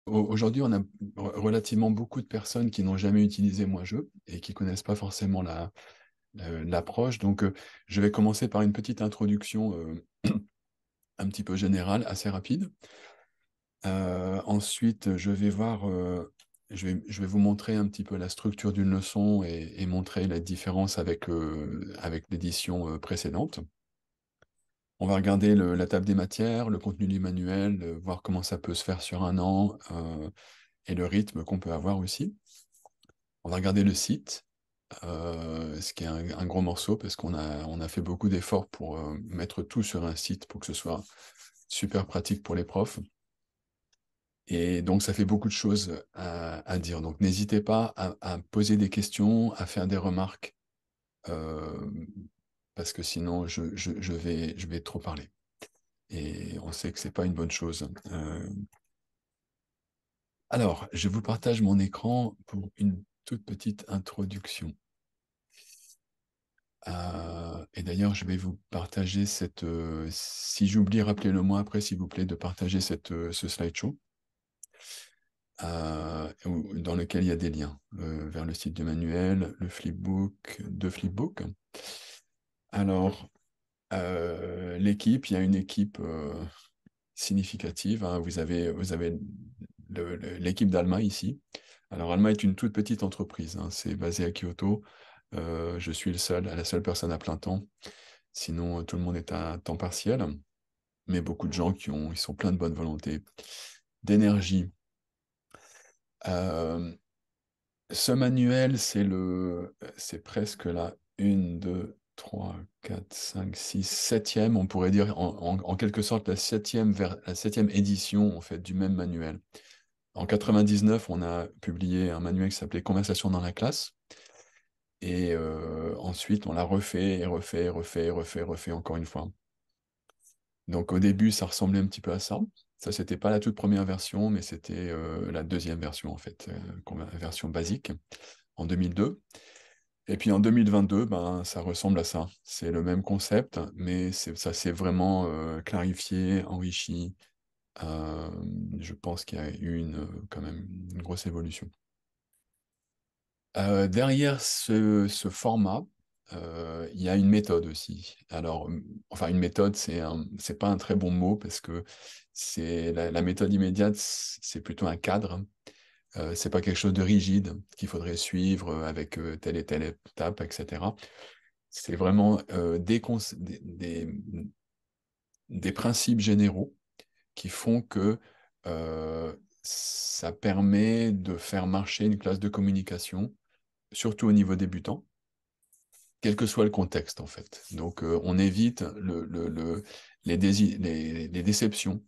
Aujourd'hui, on a relativement beaucoup de personnes qui n'ont jamais utilisé Moi Je et qui connaissent pas forcément l'approche. Donc, je vais commencer par une petite introduction un petit peu générale, assez rapide. Ensuite, je vais vous montrer un petit peu la structure d'une leçon et montrer la différence avec l'édition précédente. On va regarder la table des matières, le contenu du manuel, voir comment ça peut se faire sur un an et le rythme qu'on peut avoir aussi. On va regarder le site, ce qui est un gros morceau parce on a fait beaucoup d'efforts pour mettre tout sur un site pour que ce soit super pratique pour les profs. Et donc, ça fait beaucoup de choses à dire. Donc, n'hésitez pas à poser des questions, à faire des remarques, euh, parce que sinon, je vais trop parler. Et on sait que c'est pas une bonne chose. Alors, je vous partage mon écran pour une toute petite introduction. Et d'ailleurs, je vais vous partager si j'oublie, rappelez-le moi après, s'il vous plaît, de partager ce slideshow dans lequel il y a des liens vers le site du manuel, le flipbook, deux flipbooks. Alors, l'équipe, il y a une équipe significative, hein. Vous avez l'équipe d'Alma ici. Alors, Alma est une toute petite entreprise, hein. C'est basé à Kyoto. Je suis la seule personne à plein temps. Sinon, tout le monde est à temps partiel. Mais beaucoup de gens ils sont pleins de bonne volonté, d'énergie. Euh, Ce manuel, c'est presque la 1, 2, 3, 4, 5, 6, septième, on pourrait dire en quelque sorte la septième édition en fait du même manuel. En 99, on a publié un manuel qui s'appelait Conversation dans la classe, et ensuite on l'a refait et refait et refait et refait et refait encore une fois. Donc au début, ça ressemblait un petit peu à ça. Ça, c'était pas la toute première version, mais c'était la deuxième version en fait, version basique en 2002. Et puis en 2022, ben, ça ressemble à ça. C'est le même concept, mais ça s'est vraiment clarifié, enrichi. Euh, je pense qu'il y a eu quand même une grosse évolution. Derrière ce format, il y a une méthode aussi. Alors, enfin, une méthode, c'est pas un très bon mot parce que c'est la méthode immédiate, c'est plutôt un cadre. C'est pas quelque chose de rigide qu'il faudrait suivre avec telle et telle étape, etc. C'est vraiment des principes généraux qui font que ça permet de faire marcher une classe de communication, surtout au niveau débutant, quel que soit le contexte en fait. Donc on évite les déceptions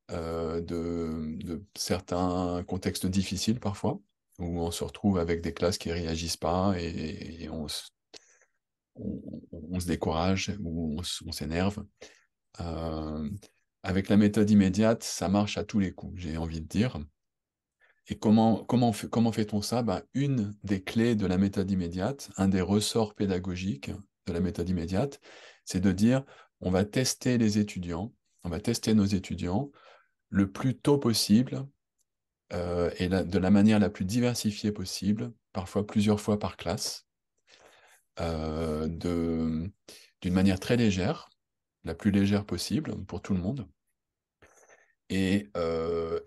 de certains contextes difficiles parfois, où on se retrouve avec des classes qui réagissent pas et on se décourage ou on s'énerve. Euh, Avec la méthode immédiate, ça marche à tous les coups, j'ai envie de dire. Et comment fait-on ça? Ben, une des clés de la méthode immédiate, un des ressorts pédagogiques de la méthode immédiate, c'est de dire on va tester les étudiants, on va tester nos étudiants le plus tôt possible de la manière la plus diversifiée possible, parfois plusieurs fois par classe, euh, de, d'une manière très légère, la plus légère possible pour tout le monde, et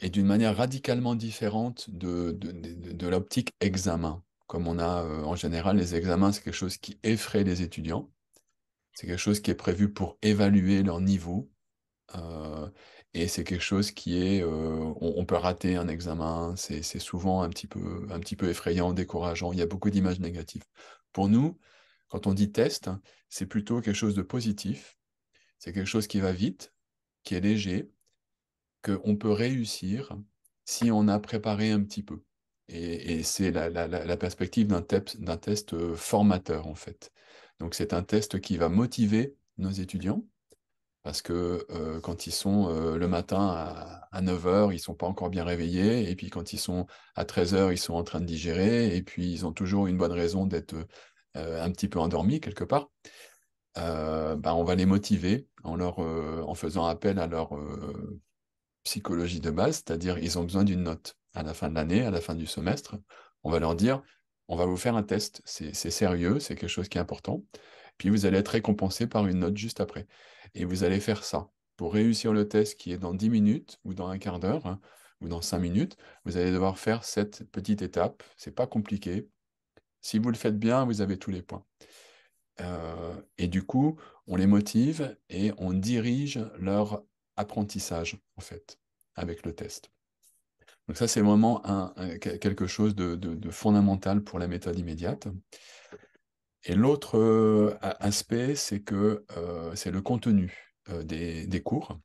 d'une manière radicalement différente de l'optique examen. Comme on a en général, les examens, c'est quelque chose qui effraie les étudiants, c'est quelque chose qui est prévu pour évaluer leur niveau, euh, et c'est quelque chose on peut rater un examen, c'est souvent un petit peu effrayant, décourageant, il y a beaucoup d'images négatives. Pour nous, quand on dit test, c'est plutôt quelque chose de positif, c'est quelque chose qui va vite, qui est léger, qu'on peut réussir si on a préparé un petit peu. Et c'est la perspective d'un test formateur, en fait. Donc c'est un test qui va motiver nos étudiants, parce que quand ils sont le matin à 9 heures, ils sont pas encore bien réveillés, et puis quand ils sont à 13 heures, ils sont en train de digérer, et puis ils ont toujours une bonne raison d'être un petit peu endormis quelque part. Ben, on va les motiver en faisant appel à psychologie de base, c'est-à-dire ils ont besoin d'une note à la fin de l'année, à la fin du semestre. On va leur dire, on va vous faire un test, c'est sérieux, c'est quelque chose qui est important. Puis vous allez être récompensé par une note juste après. Et vous allez faire ça. Pour réussir le test qui est dans 10 minutes ou dans un quart d'heure, hein, ou dans 5 minutes, vous allez devoir faire cette petite étape. C'est pas compliqué. Si vous le faites bien, vous avez tous les points. Et du coup, on les motive et on dirige leur apprentissage, en fait, avec le test. Donc ça, c'est vraiment quelque chose de fondamental pour la méthode immédiate. Et l'autre aspect, c'est que c'est le contenu des cours.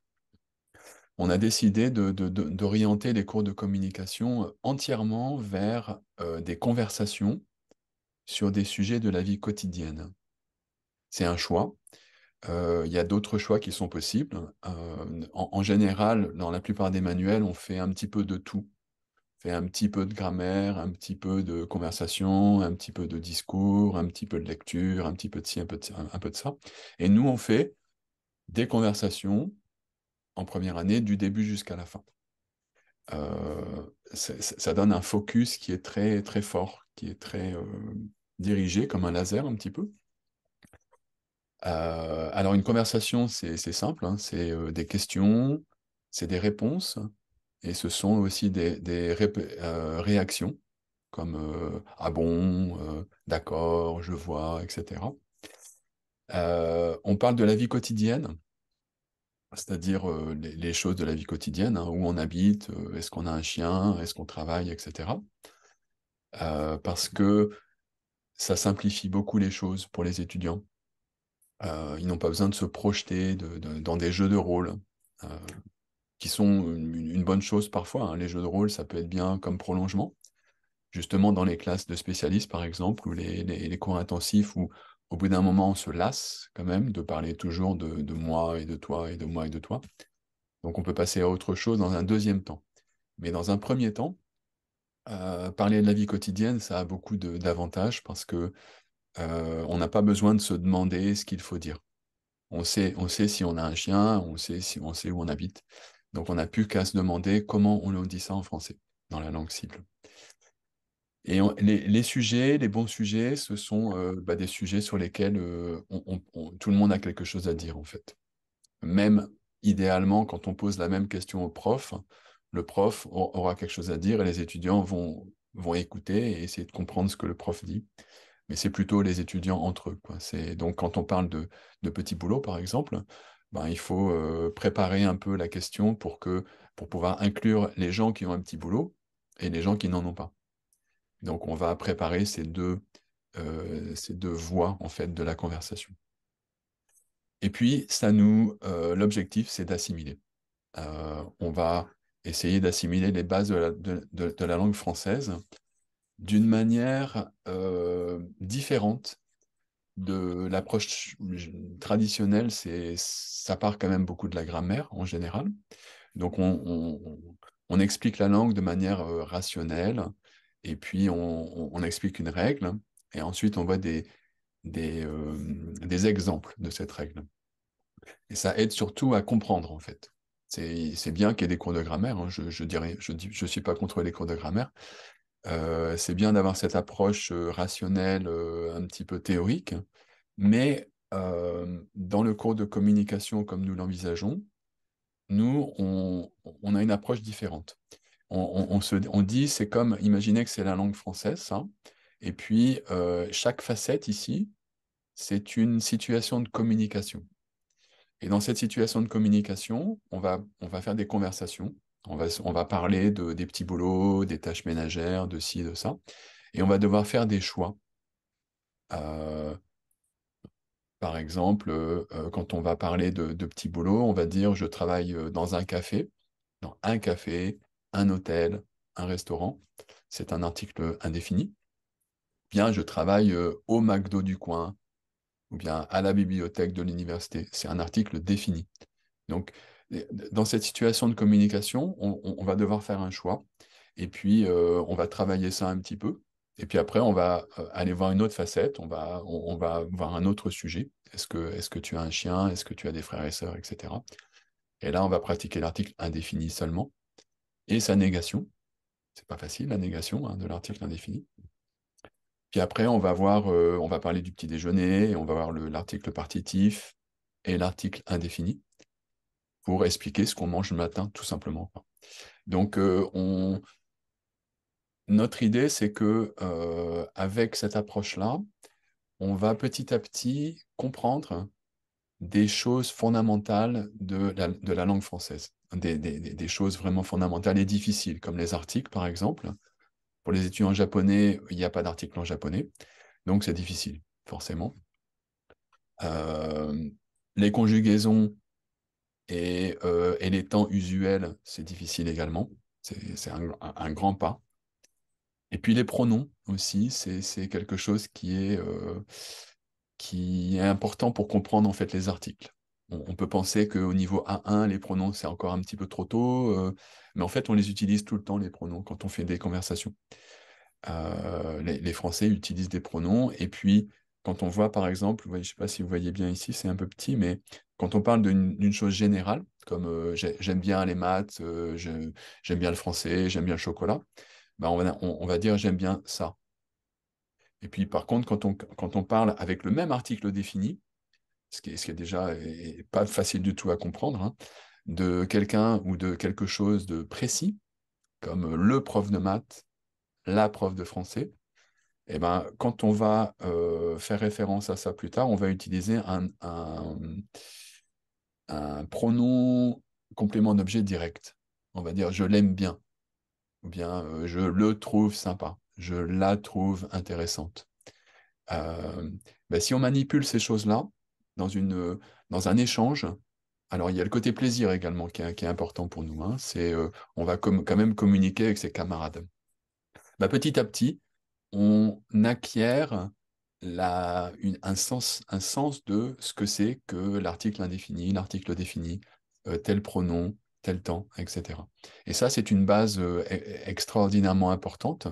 On a décidé d'orienter les cours de communication entièrement vers des conversations sur des sujets de la vie quotidienne. C'est un choix. Il y a d'autres choix qui sont possibles. En général, dans la plupart des manuels, on fait un petit peu de tout. On fait un petit peu de grammaire, un petit peu de conversation, un petit peu de discours, un petit peu de lecture, un petit peu de ci, un peu de ça. Et nous, on fait des conversations en première année, du début jusqu'à la fin. Ça donne un focus qui est très, très fort, qui est très dirigé, comme un laser un petit peu. Alors, une conversation, c'est simple, hein, c'est des questions, c'est des réponses, et ce sont aussi des réactions, comme ah bon, d'accord, je vois, etc. On parle de la vie quotidienne, c'est-à-dire les choses de la vie quotidienne, hein, où on habite, est-ce qu'on a un chien, est-ce qu'on travaille, etc. Parce que ça simplifie beaucoup les choses pour les étudiants. Ils n'ont pas besoin de se projeter dans des jeux de rôle, euh, qui sont une bonne chose parfois, hein. Les jeux de rôle, ça peut être bien comme prolongement. Justement, dans les classes de spécialistes, par exemple, ou les cours intensifs, où au bout d'un moment, on se lasse quand même de parler toujours de moi et de toi et de moi et de toi. Donc, on peut passer à autre chose dans un deuxième temps. Mais dans un premier temps, parler de la vie quotidienne, ça a beaucoup d'avantages parce que on n'a pas besoin de se demander ce qu'il faut dire. On sait si on a un chien, on sait où on habite. Donc, on n'a plus qu'à se demander comment on dit ça en français, dans la langue cible. Et les sujets, les bons sujets, ce sont des sujets sur lesquels tout le monde a quelque chose à dire, en fait. Même idéalement, quand on pose la même question au prof, le prof aura quelque chose à dire et les étudiants vont écouter et essayer de comprendre ce que le prof dit. Mais c'est plutôt les étudiants entre eux, quoi. Donc, quand on parle de petits boulots, par exemple, ben, il faut préparer un peu la question pour pouvoir inclure les gens qui ont un petit boulot et les gens qui n'en ont pas. Donc, on va préparer ces deux voies, en fait, de la conversation. Et puis, l'objectif, c'est d'assimiler. On va essayer d'assimiler les bases de la langue française d'une manière différente de l'approche traditionnelle. Ça part quand même beaucoup de la grammaire en général. Donc, on explique la langue de manière rationnelle, et puis on explique une règle, et ensuite on voit des exemples de cette règle. Et ça aide surtout à comprendre, en fait. C'est bien qu'il y ait des cours de grammaire, hein, je suis pas contre les cours de grammaire. C'est bien d'avoir cette approche rationnelle, un petit peu théorique, mais dans le cours de communication comme nous l'envisageons, nous, on a une approche différente. On dit, c'est comme, imaginez que c'est la langue française, ça, et puis chaque facette ici, c'est une situation de communication. Et dans cette situation de communication, on va faire des conversations, on va parler des petits boulots, des tâches ménagères, de ci, de ça, et on va devoir faire des choix. Euh, Par exemple, quand on va parler de petits boulots, on va dire je travaille dans un café, un hôtel, un restaurant. C'est un article indéfini. Bien, je travaille au McDo du coin ou bien à la bibliothèque de l'université. C'est un article défini. Donc, dans cette situation de communication, on va devoir faire un choix. Et puis, on va travailler ça un petit peu. Et puis après, on va aller voir une autre facette. On va voir un autre sujet. Est-ce que tu as un chien? Est-ce que tu as des frères et sœurs, etc. Et là, on va pratiquer l'article indéfini seulement et sa négation. C'est pas facile, la négation hein, de l'article indéfini. Puis après, on va parler du petit déjeuner, on va voir l'article partitif et l'article indéfini pour expliquer ce qu'on mange le matin, tout simplement. Donc, notre idée, c'est que avec cette approche-là, on va petit à petit comprendre des choses fondamentales de la langue française, des choses vraiment fondamentales et difficiles, comme les articles, par exemple. Pour les étudiants japonais, il n'y a pas d'article en japonais, donc c'est difficile, forcément. Euh, les conjugaisons et les temps usuels, c'est difficile également. C'est un grand pas. Et puis les pronoms aussi, c'est quelque chose qui est important pour comprendre en fait les articles. On peut penser qu'au niveau A1, les pronoms, c'est encore un petit peu trop tôt, mais en fait, on les utilise tout le temps, les pronoms, quand on fait des conversations. Les Français utilisent des pronoms, et puis quand on voit, par exemple, je ne sais pas si vous voyez bien ici, c'est un peu petit, mais quand on parle d'une chose générale, comme j'aime bien les maths, j'aime bien le français, j'aime bien le chocolat, ben on va dire j'aime bien ça. Et puis par contre, quand on parle avec le même article défini, ce qui est déjà pas facile du tout à comprendre, hein, de quelqu'un ou de quelque chose de précis, comme le prof de maths, la prof de français, et ben, quand on va faire référence à ça plus tard, on va utiliser un pronom complément d'objet direct. On va dire je l'aime bien, ou bien je le trouve sympa, je la trouve intéressante. Euh, ben, si on manipule ces choses-là dans un échange, alors il y a le côté plaisir également qui est important pour nous. Hein, on va quand même communiquer avec ses camarades. Ben, petit à petit, on acquiert un sens de ce que c'est que l'article indéfini, l'article défini, tel pronom, tel temps, etc. Et ça, c'est une base extraordinairement importante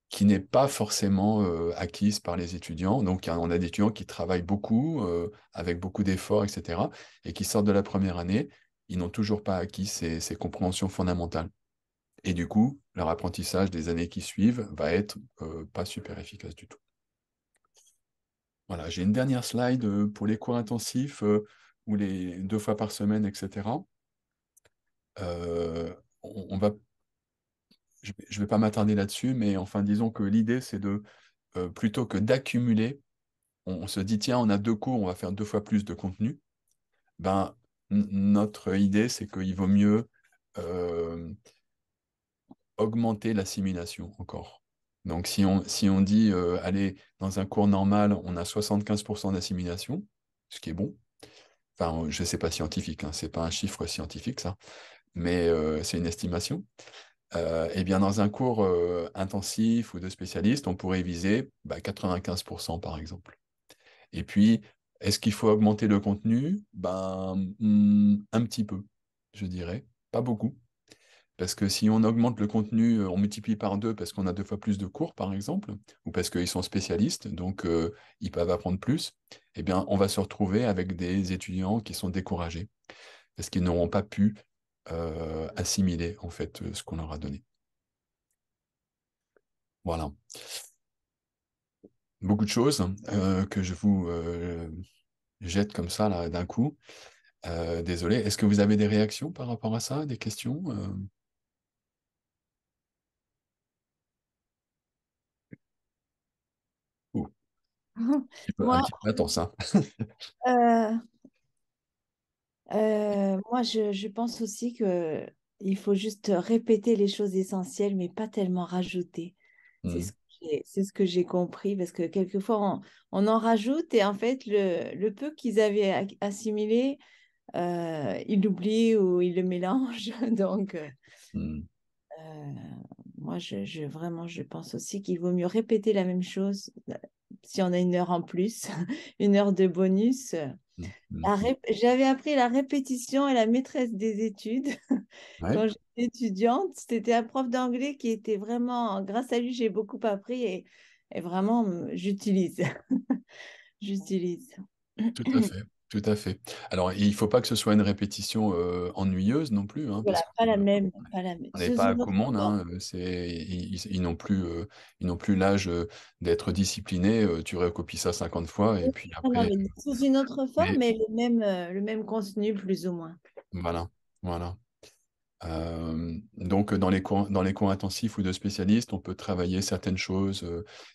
qui n'est pas forcément acquise par les étudiants. Donc, on a des étudiants qui travaillent beaucoup, avec beaucoup d'efforts, etc., et qui sortent de la première année, ils n'ont toujours pas acquis ces compréhensions fondamentales. Et du coup, leur apprentissage des années qui suivent va être pas super efficace du tout. Voilà, j'ai une dernière slide pour les cours intensifs ou les 2 fois par semaine, etc. On va, je vais pas m'attarder là-dessus, mais enfin, disons que l'idée, c'est plutôt que d'accumuler, on se dit, tiens, on a 2 cours, on va faire 2 fois plus de contenu. Ben, notre idée, c'est qu'il vaut mieux euh, augmenter l'assimilation encore. Donc, si on dit, allez, dans un cours normal, on a 75% d'assimilation, ce qui est bon. Enfin, je ne sais pas scientifique, hein, c'est pas un chiffre scientifique, ça, mais c'est une estimation. Eh bien, dans un cours intensif ou de spécialiste, on pourrait viser 95% par exemple. Et puis, est-ce qu'il faut augmenter le contenu? Un petit peu, je dirais. Pas beaucoup. Parce que si on augmente le contenu, on multiplie par 2 parce qu'on a 2 fois plus de cours, par exemple, ou parce qu'ils sont spécialistes, donc ils peuvent apprendre plus, eh bien, on va se retrouver avec des étudiants qui sont découragés parce qu'ils n'auront pas pu assimiler, en fait, ce qu'on leur a donné. Voilà. Beaucoup de choses que je vous jette comme ça, là, d'un coup. Désolé. Est-ce que vous avez des réactions par rapport à ça, des questions? Ouh, un Moi, petit peu intense, hein. euh, moi je pense aussi que il faut juste répéter les choses essentielles, mais pas tellement rajouter. Hmm, C'est ce que j'ai compris, parce que quelquefois, on en rajoute et en fait, le peu qu'ils avaient assimilé, ils l'oublient ou ils le mélangent. Donc, hmm, euh, moi, vraiment, je pense aussi qu'il vaut mieux répéter la même chose si on a une heure en plus, une heure de bonus. hmm, hmm. J'avais appris la répétition et la maîtresse des études Ouais, quand j'étais étudiante. C'était un prof d'anglais qui était vraiment, grâce à lui, j'ai beaucoup appris et vraiment, j'utilise. J'utilise. tout à fait. Tout à fait. Alors, il ne faut pas que ce soit une répétition ennuyeuse non plus, hein, parce Voilà, qu'on pas la même, pas la même. n'est Sous pas à une autre commande, forme. hein, ils n'ont plus l'âge d'être disciplinés. Tu recopies ça 50 fois et puis Non, non, après, mais sous une autre forme, mais mais le même contenu, plus ou moins. voilà, voilà. Donc, dans les cours intensifs ou de spécialistes, on peut travailler certaines choses,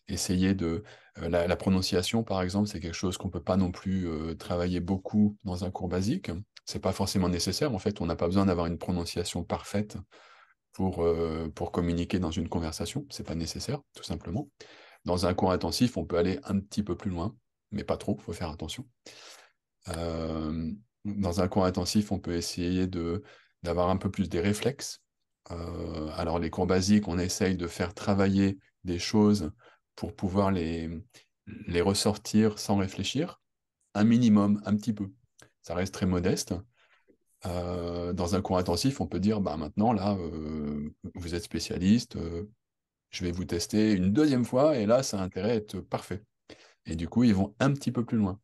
essayer de... la prononciation, par exemple, c'est quelque chose qu'on peut pas non plus travailler beaucoup dans un cours basique. C'est pas forcément nécessaire. En fait, on n'a pas besoin d'avoir une prononciation parfaite pour communiquer dans une conversation. C'est pas nécessaire, tout simplement. Dans un cours intensif, on peut aller un petit peu plus loin, mais pas trop, faut faire attention. Dans un cours intensif, on peut essayer d'avoir un peu plus des réflexes. Alors, les cours basiques, on essaye de faire travailler des choses pour pouvoir les ressortir sans réfléchir. Un minimum, un petit peu. Ça reste très modeste. Dans un cours intensif, on peut dire, bah, maintenant, là, vous êtes spécialiste, je vais vous tester une deuxième fois, et là, ça a intérêt à être parfait. Et du coup, ils vont un petit peu plus loin.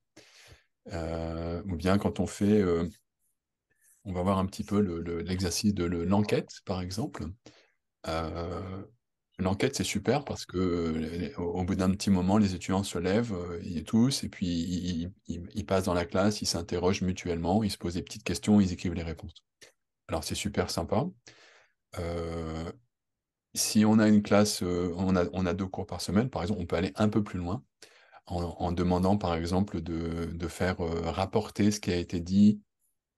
Ou bien quand on va voir un petit peu l'exercice de l'enquête, par exemple. Euh, L'enquête, c'est super parce que au bout d'un petit moment, les étudiants se lèvent, ils tous, et puis ils passent dans la classe, ils s'interrogent mutuellement, ils se posent des petites questions, ils écrivent les réponses. Alors c'est super sympa. Euh, Si on a une classe, on a 2 cours par semaine, par exemple, on peut aller un peu plus loin en demandant, par exemple, de faire rapporter ce qui a été dit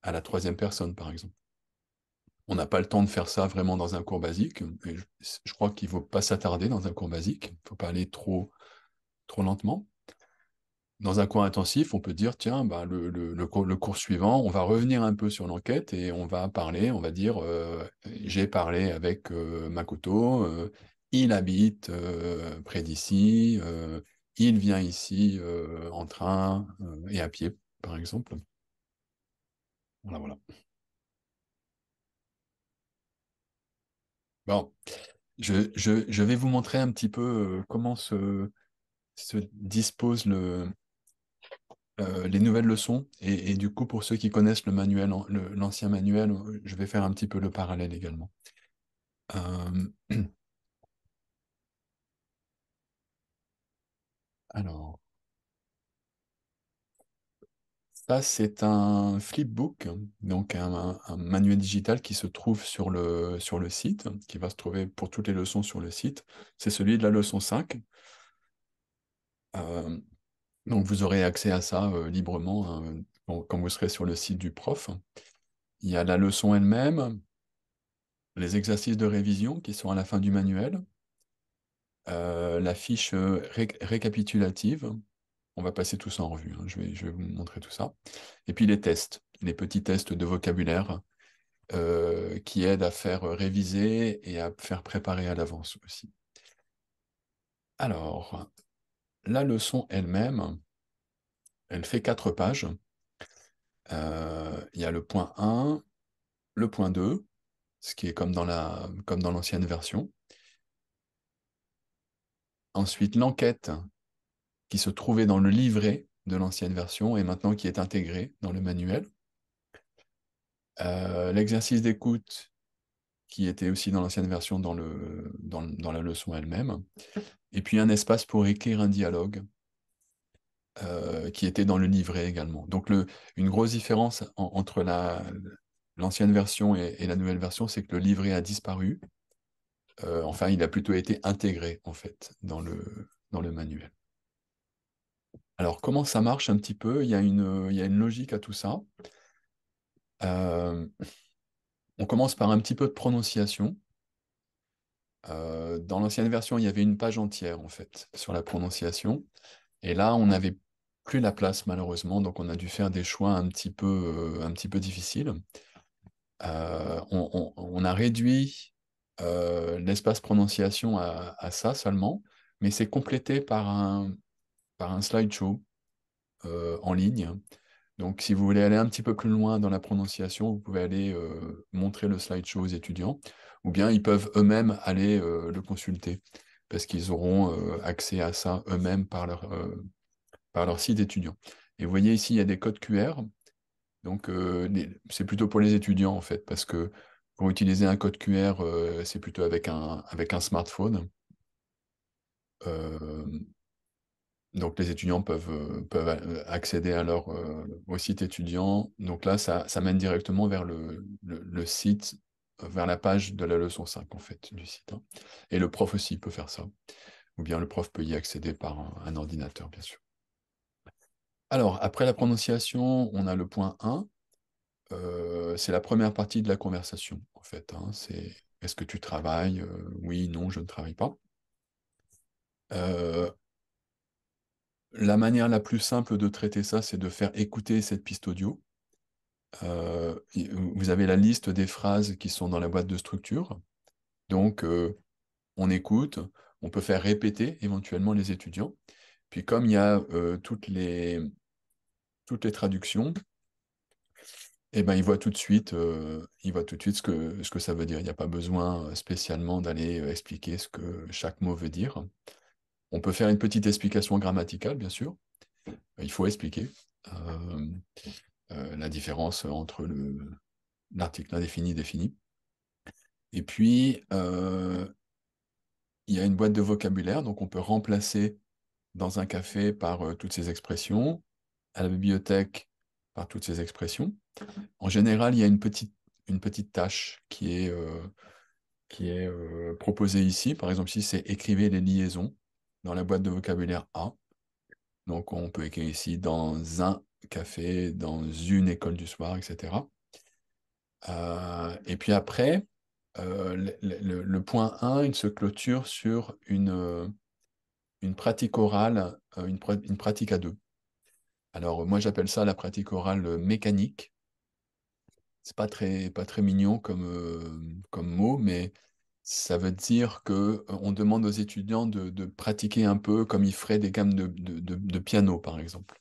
à la troisième personne, par exemple. On n'a pas le temps de faire ça vraiment dans un cours basique. Et je crois qu'il ne faut pas s'attarder dans un cours basique. Il ne faut pas aller trop lentement. Dans un cours intensif, on peut dire, tiens, bah, le cours suivant, on va revenir un peu sur l'enquête et on va parler, on va dire, j'ai parlé avec Makoto, il habite près d'ici, il vient ici en train et à pied, par exemple. Voilà, voilà. Bon, je vais vous montrer un petit peu comment se dispose les nouvelles leçons. Et du coup, pour ceux qui connaissent le manuel, l'ancien manuel, je vais faire un petit peu le parallèle également. Euh, alors, ça, c'est un flipbook, donc un manuel digital qui se trouve sur le site, qui va se trouver pour toutes les leçons sur le site. C'est celui de la leçon 5. Euh, donc, vous aurez accès à ça librement quand vous serez sur le site du prof. Il y a la leçon elle-même, les exercices de révision qui sont à la fin du manuel, la fiche récapitulative. On va passer tout ça en revue, hein. Je vais vous montrer tout ça. Et puis les tests, les petits tests de vocabulaire qui aident à faire réviser et à faire préparer à l'avance aussi. Alors, la leçon elle-même, elle fait 4 pages. Il y a le point 1, le point 2, ce qui est comme dans l'ancienne version. Ensuite, l'enquête qui se trouvait dans le livret de l'ancienne version et maintenant qui est intégré dans le manuel. L'exercice d'écoute qui était aussi dans l'ancienne version dans la leçon elle-même. Et puis un espace pour écrire un dialogue qui était dans le livret également. Donc une grosse différence entre l'ancienne version et la nouvelle version, c'est que le livret a disparu. Enfin, il a plutôt été intégré en fait dans le manuel. Alors, comment ça marche un petit peu? Il y a une logique à tout ça. Euh, on commence par un petit peu de prononciation. Dans l'ancienne version, il y avait une page entière en fait sur la prononciation. Et là, on n'avait plus la place malheureusement, donc on a dû faire des choix un petit peu difficiles. On a réduit l'espace prononciation à ça seulement, mais c'est complété par un slideshow en ligne. Donc, si vous voulez aller un petit peu plus loin dans la prononciation, vous pouvez aller montrer le slideshow aux étudiants, ou bien ils peuvent eux-mêmes aller le consulter, parce qu'ils auront accès à ça eux-mêmes par leur site étudiant. Et vous voyez ici, il y a des codes QR. Donc, c'est plutôt pour les étudiants, en fait, parce que pour utiliser un code QR, c'est plutôt avec un smartphone. Euh, donc, les étudiants peuvent accéder à au site étudiant. Donc là, ça mène directement vers le site, vers la page de la leçon 5, en fait, du site, hein. Et le prof aussi peut faire ça. Ou bien le prof peut y accéder par un ordinateur, bien sûr. Alors, après la prononciation, on a le point 1. C'est la première partie de la conversation, en fait, hein. C'est est-ce que tu travailles? Oui, non, je ne travaille pas. Euh, la manière la plus simple de traiter ça, c'est de faire écouter cette piste audio. Vous avez la liste des phrases qui sont dans la boîte de structure. Donc, on écoute, on peut faire répéter éventuellement les étudiants. Puis, comme il y a toutes les traductions, eh ben, il voit tout de suite ce que ça veut dire. Il n'y a pas besoin spécialement d'aller expliquer ce que chaque mot veut dire. On peut faire une petite explication grammaticale, bien sûr. Il faut expliquer euh, la différence entre l'article indéfini, défini. Et puis, il y a une boîte de vocabulaire, donc on peut remplacer dans un café par toutes ces expressions, à la bibliothèque par toutes ces expressions. En général, il y a une petite tâche qui est proposé ici. Par exemple, ici, c'est écrivez les liaisons dans la boîte de vocabulaire A. Donc, on peut écrire ici dans un café, dans une école du soir, etc. Et puis après, le point 1, il se clôture sur une pratique orale, une pratique à deux. Alors, moi, j'appelle ça la pratique orale mécanique. C'est pas très mignon comme mot, mais ça veut dire que on demande aux étudiants de pratiquer un peu comme ils feraient des gammes de piano, par exemple.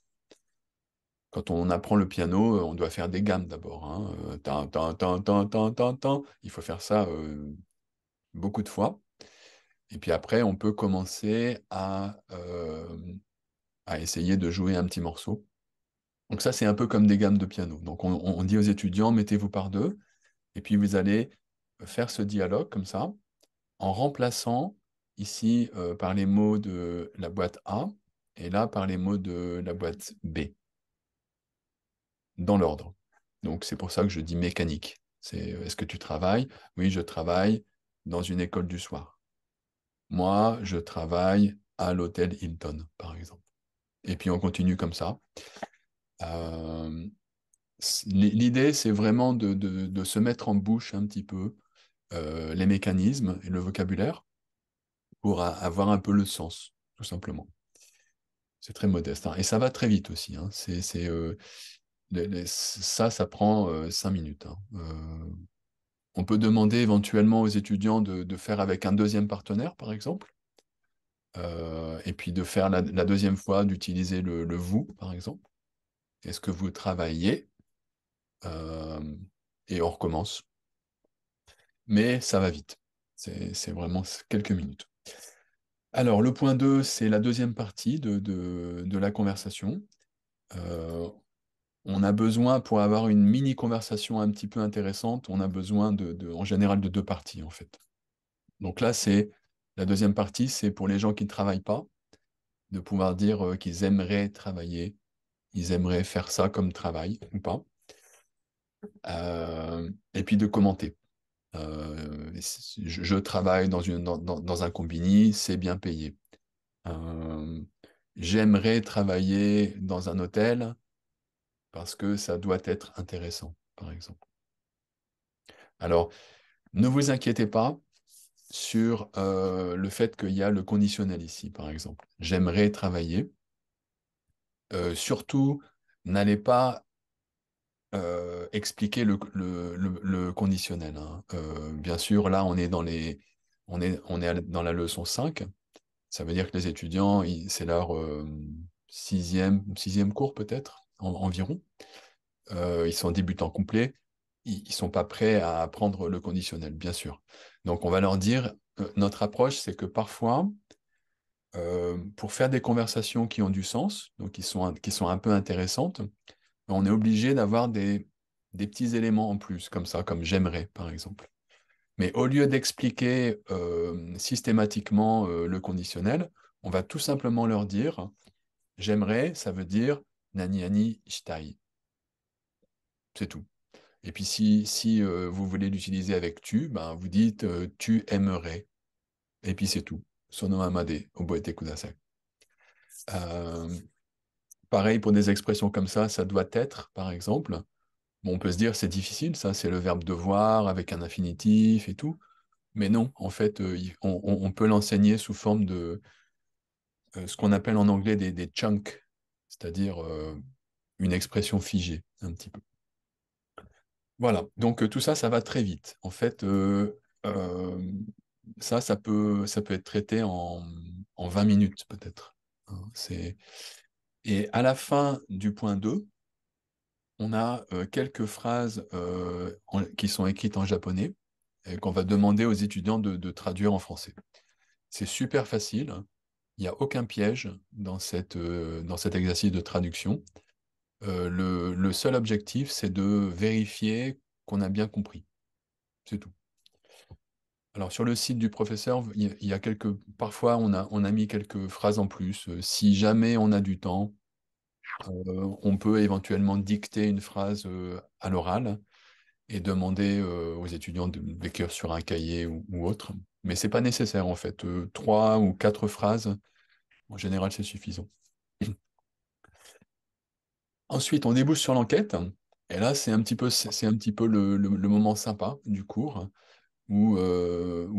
Quand on apprend le piano, on doit faire des gammes d'abord, hein. Tan, tan, tan, tan, tan, tan, tan. Il faut faire ça beaucoup de fois. Et puis après, on peut commencer à essayer de jouer un petit morceau. Donc ça, c'est un peu comme des gammes de piano. Donc on dit aux étudiants, mettez-vous par deux, et puis vous allez faire ce dialogue comme ça, en remplaçant ici par les mots de la boîte A et là par les mots de la boîte B, dans l'ordre. Donc c'est pour ça que je dis mécanique. C'est est-ce que tu travailles? Oui, je travaille dans une école du soir. Moi, je travaille à l'hôtel Hilton, par exemple. Et puis on continue comme ça. Euh, L'idée, c'est vraiment de se mettre en bouche un petit peu les mécanismes et le vocabulaire pour avoir un peu le sens, tout simplement. C'est très modeste, hein. Et ça va très vite aussi, hein. Ça prend 5 minutes, hein. On peut demander éventuellement aux étudiants de faire avec un deuxième partenaire, par exemple, et puis de faire la deuxième fois, d'utiliser le vous, par exemple. Est-ce que vous travaillez? Euh, et on recommence. Mais ça va vite. C'est vraiment quelques minutes. Alors, le point 2, c'est la deuxième partie de la conversation. Euh, on a besoin, pour avoir une mini-conversation un petit peu intéressante, on a besoin en général de deux parties, en fait. Donc là, c'est la deuxième partie, c'est pour les gens qui ne travaillent pas, de pouvoir dire qu'ils aimeraient travailler, ils aimeraient faire ça comme travail ou pas. Et puis de commenter. Je travaille dans un combini, c'est bien payé. Euh, J'aimerais travailler dans un hôtel parce que ça doit être intéressant, par exemple. Alors, ne vous inquiétez pas sur le fait qu'il y a le conditionnel ici, par exemple. J'aimerais travailler. Surtout, n'allez pas expliquer le conditionnel, hein. Bien sûr, là, on est dans la leçon 5. Ça veut dire que les étudiants, c'est leur sixième cours peut-être, environ. Ils sont débutants complets. Ils sont pas prêts à apprendre le conditionnel, bien sûr. Donc, on va leur dire, notre approche, c'est que parfois, Pour faire des conversations qui ont du sens, donc qui sont un peu intéressantes, on est obligé d'avoir des petits éléments en plus, comme ça, comme j'aimerais, par exemple. Mais au lieu d'expliquer systématiquement le conditionnel, on va tout simplement leur dire j'aimerais, ça veut dire nani nani shitai. C'est tout. Et puis si vous voulez l'utiliser avec tu, ben, vous dites tu aimerais. Et puis c'est tout. Sono amade, oboete kudasai. Euh, Pareil pour des expressions comme ça doit être, par exemple. Bon, on peut se dire c'est difficile, ça, c'est le verbe devoir avec un infinitif et tout. Mais non, en fait, on peut l'enseigner sous forme de ce qu'on appelle en anglais des chunks, c'est-à-dire une expression figée, un petit peu. Voilà, donc tout ça, ça va très vite. En fait, euh, ça peut être traité en 20 minutes peut-être. Hein, Et à la fin du point 2, on a quelques phrases qui sont écrites en japonais et qu'on va demander aux étudiants de traduire en français. C'est super facile, hein. Il n'y a aucun piège dans cet exercice de traduction. Le seul objectif, c'est de vérifier qu'on a bien compris. C'est tout. Alors, sur le site du professeur, il y a parfois, on a mis quelques phrases en plus. Si jamais on a du temps, on peut éventuellement dicter une phrase à l'oral et demander aux étudiants d'écrire sur un cahier ou autre. Mais c'est pas nécessaire, en fait. 3 ou 4 phrases, en général, c'est suffisant. Ensuite, on débouche sur l'enquête. Et là, c'est un petit peu le moment sympa du cours où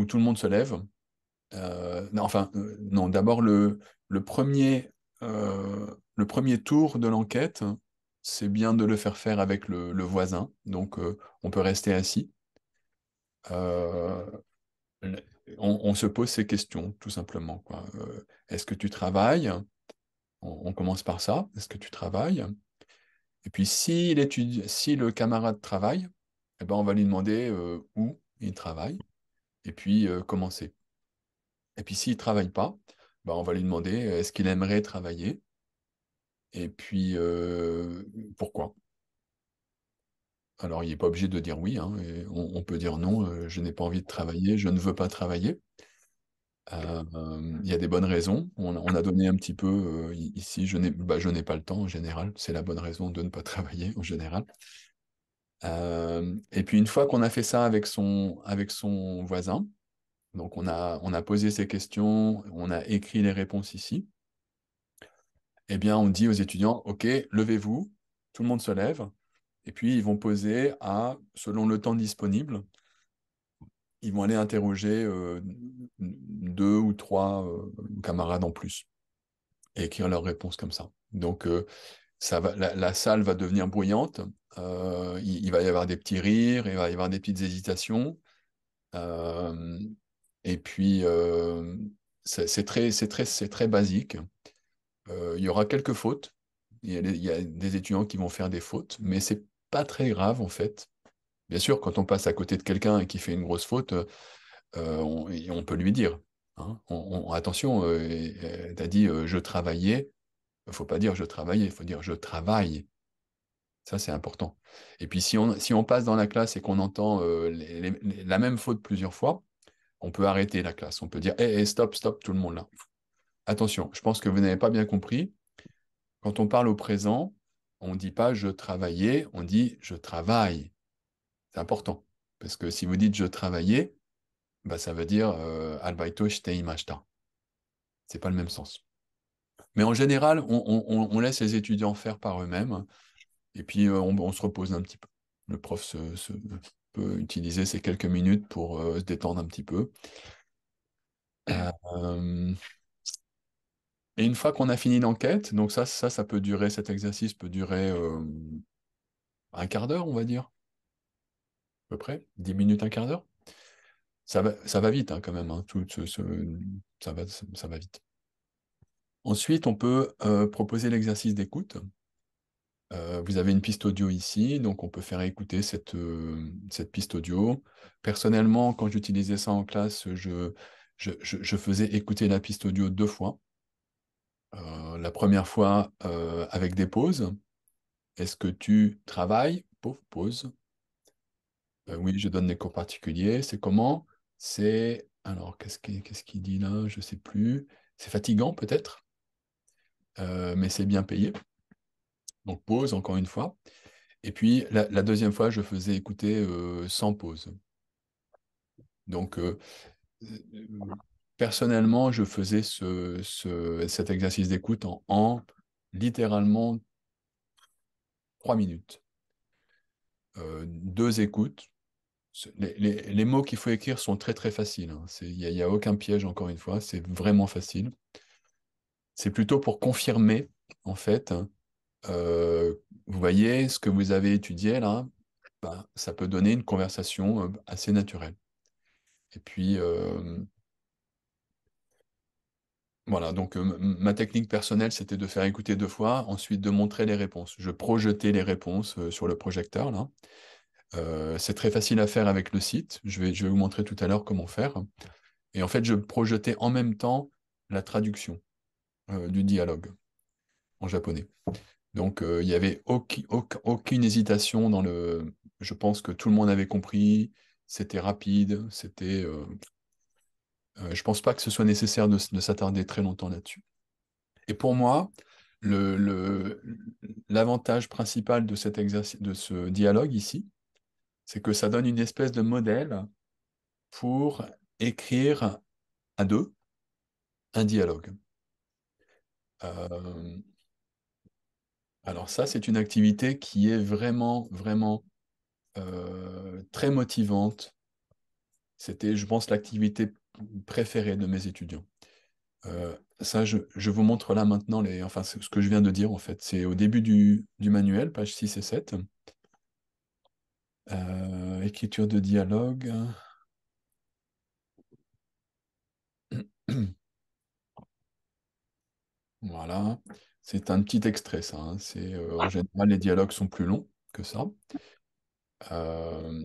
tout le monde se lève. Non, enfin, non, d'abord, le premier tour de l'enquête, c'est bien de le faire faire avec le voisin. Donc, on peut rester assis. Euh, on se pose ces questions, tout simplement, quoi. Est-ce que tu travailles? On commence par ça. Est-ce que tu travailles? Et puis, si le camarade travaille, eh ben, on va lui demander où il travaille et puis comment c'est. Et puis, s'il ne travaille pas, ben, on va lui demander est-ce qu'il aimerait travailler et puis pourquoi. Alors, il n'est pas obligé de dire oui, hein, et on peut dire non, je n'ai pas envie de travailler, je ne veux pas travailler. Il y a des bonnes raisons. On a donné un petit peu ici, je n'ai pas le temps en général. C'est la bonne raison de ne pas travailler en général. Et puis une fois qu'on a fait ça avec son voisin, donc on a posé ces questions, on a écrit les réponses ici, eh bien on dit aux étudiants, OK, levez-vous, tout le monde se lève, et puis ils vont poser selon le temps disponible, ils vont aller interroger 2 ou 3 camarades en plus et écrire leurs réponses comme ça. Donc la salle va devenir bruyante, il va y avoir des petits rires, il va y avoir des petites hésitations. Euh, et puis, c'est très basique. Il y aura quelques fautes. Il y a des étudiants qui vont faire des fautes, mais c'est pas très grave en fait. Bien sûr, quand on passe à côté de quelqu'un et qui fait une grosse faute, on peut lui dire, hein. Attention, t'as dit je travaillais. Il faut pas dire je travaillais, il faut dire je travaille. Ça, c'est important. Et puis, si on passe dans la classe et qu'on entend la même faute plusieurs fois, on peut arrêter la classe. On peut dire, stop, stop, tout le monde là. Attention, je pense que vous n'avez pas bien compris. Quand on parle au présent, on ne dit pas je travaillais, on dit je travaille. C'est important. Parce que si vous dites je travaillais, bah, ça veut dire Albaito shite imashita. C'est pas le même sens. Mais en général, on laisse les étudiants faire par eux-mêmes et puis on se repose un petit peu. Le prof peut utiliser ces quelques minutes pour se détendre un petit peu. Euh, Et une fois qu'on a fini l'enquête, donc ça peut durer, cet exercice peut durer un quart d'heure, on va dire, à peu près, 10 minutes, un quart d'heure. Ça va vite hein, quand même, hein, ça va vite. Ensuite, on peut proposer l'exercice d'écoute. Vous avez une piste audio ici, donc on peut faire écouter cette piste audio. Personnellement, quand j'utilisais ça en classe, je faisais écouter la piste audio 2 fois. La première fois, avec des pauses. Est-ce que tu travailles? Pause. Oui, je donne des cours particuliers. C'est comment? C'est... Alors, qu'est-ce qu'il dit là? Je sais plus. C'est fatigant peut-être, mais c'est bien payé. Donc, pause, encore une fois. Et puis, la deuxième fois, je faisais écouter sans pause. Donc, euh, personnellement, je faisais cet exercice d'écoute en littéralement 3 minutes. Deux écoutes. Les mots qu'il faut écrire sont très très faciles, hein. Y a aucun piège, encore une fois, c'est vraiment facile. C'est plutôt pour confirmer, en fait, hein, vous voyez, ce que vous avez étudié là, ben, ça peut donner une conversation assez naturelle. Et puis, voilà, donc ma technique personnelle, c'était de faire écouter 2 fois, ensuite de montrer les réponses. Je projetais les réponses sur le projecteur, là. C'est très facile à faire avec le site. Je vais vous montrer tout à l'heure comment faire. Et en fait, je projetais en même temps la traduction du dialogue en japonais. Donc, il n'y avait aucune hésitation dans le... Je pense que tout le monde avait compris, c'était rapide, je pense pas que ce soit nécessaire de s'attarder très longtemps là-dessus. Et pour moi, l'avantage principal de cet exercice, de ce dialogue ici, c'est que ça donne une espèce de modèle pour écrire à deux un dialogue. Euh, Alors ça, c'est une activité qui est vraiment, vraiment très motivante. C'était, je pense, l'activité préférée de mes étudiants. Ça, je vous montre là maintenant enfin, ce que je viens de dire, en fait. C'est au début du manuel, page 6 et 7. Écriture de dialogue. Voilà. C'est un petit extrait, ça, hein. En général, les dialogues sont plus longs que ça. Euh,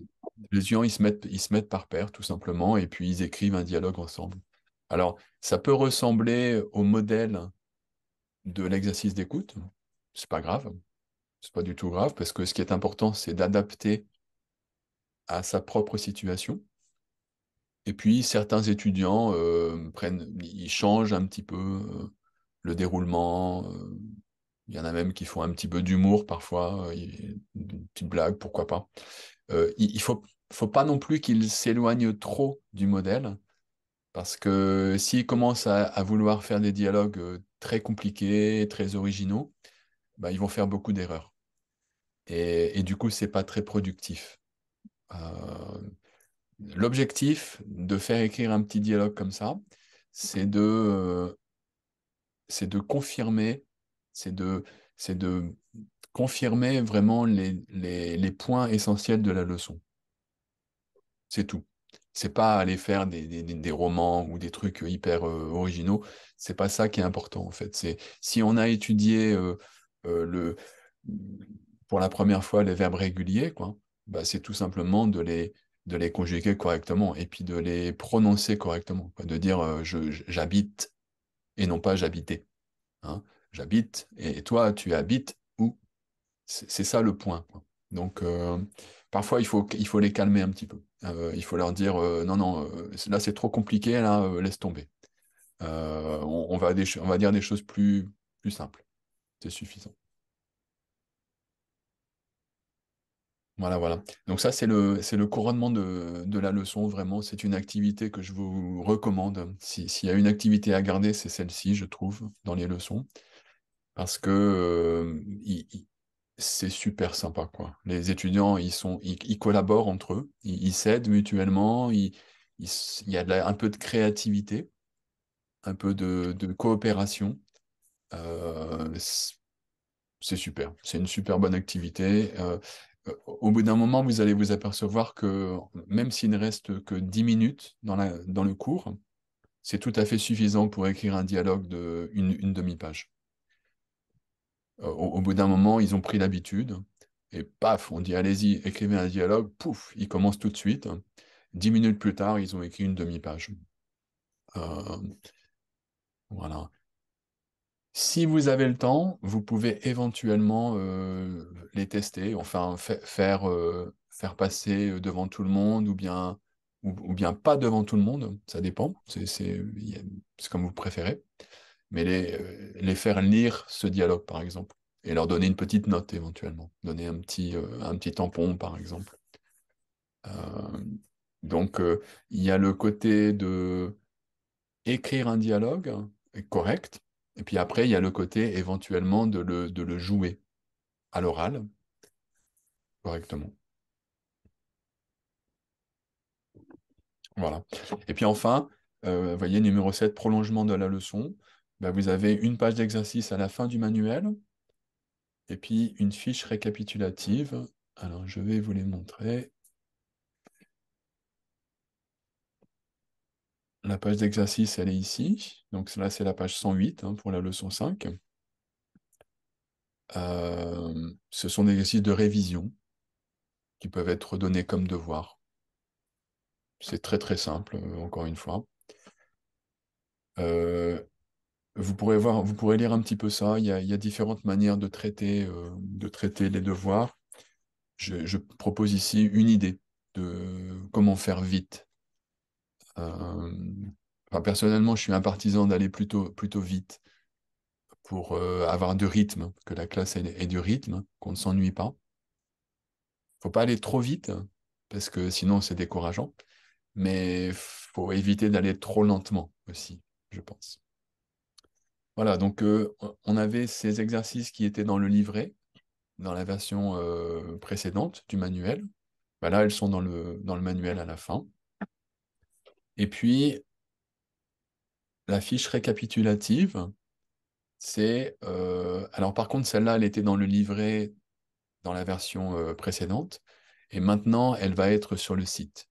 les étudiants, ils se mettent par paire, tout simplement, et puis ils écrivent un dialogue ensemble. Alors, ça peut ressembler au modèle de l'exercice d'écoute. C'est pas grave. C'est pas du tout grave, parce que ce qui est important, c'est d'adapter à sa propre situation. Et puis, certains étudiants ils changent un petit peu le déroulement. Il y en a même qui font un petit peu d'humour parfois, une petite blague, pourquoi pas. Il faut pas non plus qu'ils s'éloignent trop du modèle, parce que s'ils commencent à vouloir faire des dialogues très compliqués, très originaux, bah, ils vont faire beaucoup d'erreurs. Et du coup, c'est pas très productif. Euh, L'objectif de faire écrire un petit dialogue comme ça, c'est de confirmer, c'est de, c'est de confirmer vraiment les points essentiels de la leçon. C'est tout. C'est pas aller faire des romans ou des trucs hyper originaux. C'est pas ça qui est important en fait. C'est si on a étudié euh, le pour la première fois les verbes réguliers, quoi, bah, c'est tout simplement de les conjuguer correctement et puis de les prononcer correctement, quoi. De dire j'habite et non pas j'habitais, hein. J'habite et toi tu habites où? C'est ça le point, quoi. Donc, parfois, il faut les calmer un petit peu. Il faut leur dire, non, non, là, c'est trop compliqué, là, laisse tomber. On va dire des choses plus simples. C'est suffisant. Voilà, voilà. Donc ça, c'est le couronnement de la leçon, vraiment. C'est une activité que je vous recommande. S'il y a une activité à garder, c'est celle-ci, je trouve, dans les leçons. Parce que c'est super sympa, quoi. Les étudiants, ils collaborent entre eux, ils s'aident mutuellement, il y a un peu de créativité, un peu de coopération. C'est super, c'est une super bonne activité. Au bout d'un moment, vous allez vous apercevoir que même s'il ne reste que 10 minutes dans le cours, c'est tout à fait suffisant pour écrire un dialogue de une demi-page. Au bout d'un moment, ils ont pris l'habitude. Et paf, on dit, allez-y, écrivez un dialogue. Pouf, ils commencent tout de suite. 10 minutes plus tard, ils ont écrit une demi-page. Euh, voilà. Si vous avez le temps, vous pouvez éventuellement les tester, enfin faire passer devant tout le monde ou bien pas devant tout le monde, ça dépend, c'est comme vous préférez, mais les faire lire ce dialogue par exemple et leur donner une petite note éventuellement, donner un petit tampon par exemple. Euh, donc il y a le côté de écrire un dialogue correct. Et puis après, il y a le côté éventuellement de le jouer à l'oral correctement. Voilà. Et puis enfin, vous voyez, numéro 7 prolongement de la leçon. Ben, vous avez une page d'exercice à la fin du manuel et puis une fiche récapitulative. Alors, je vais vous les montrer. La page d'exercice, elle est ici. Donc là, c'est la page 108 pour la leçon 5. Ce sont des exercices de révision qui peuvent être donnés comme devoir. C'est très très simple, encore une fois. Euh, vous pourrez lire un petit peu ça. Il y a différentes manières de traiter les devoirs. Je propose ici une idée de comment faire vite. Euh, enfin, personnellement, je suis un partisan d'aller plutôt vite pour avoir du rythme, que la classe ait du rythme, qu'on ne s'ennuie pas. Faut pas aller trop vite, parce que sinon c'est décourageant. Mais faut éviter d'aller trop lentement aussi, je pense. Voilà, donc on avait ces exercices qui étaient dans le livret, dans la version précédente du manuel. Ben là, elles sont dans le manuel à la fin. Et puis, la fiche récapitulative, c'est... alors par contre, celle-là, elle était dans le livret dans la version précédente. Et maintenant, elle va être sur le site.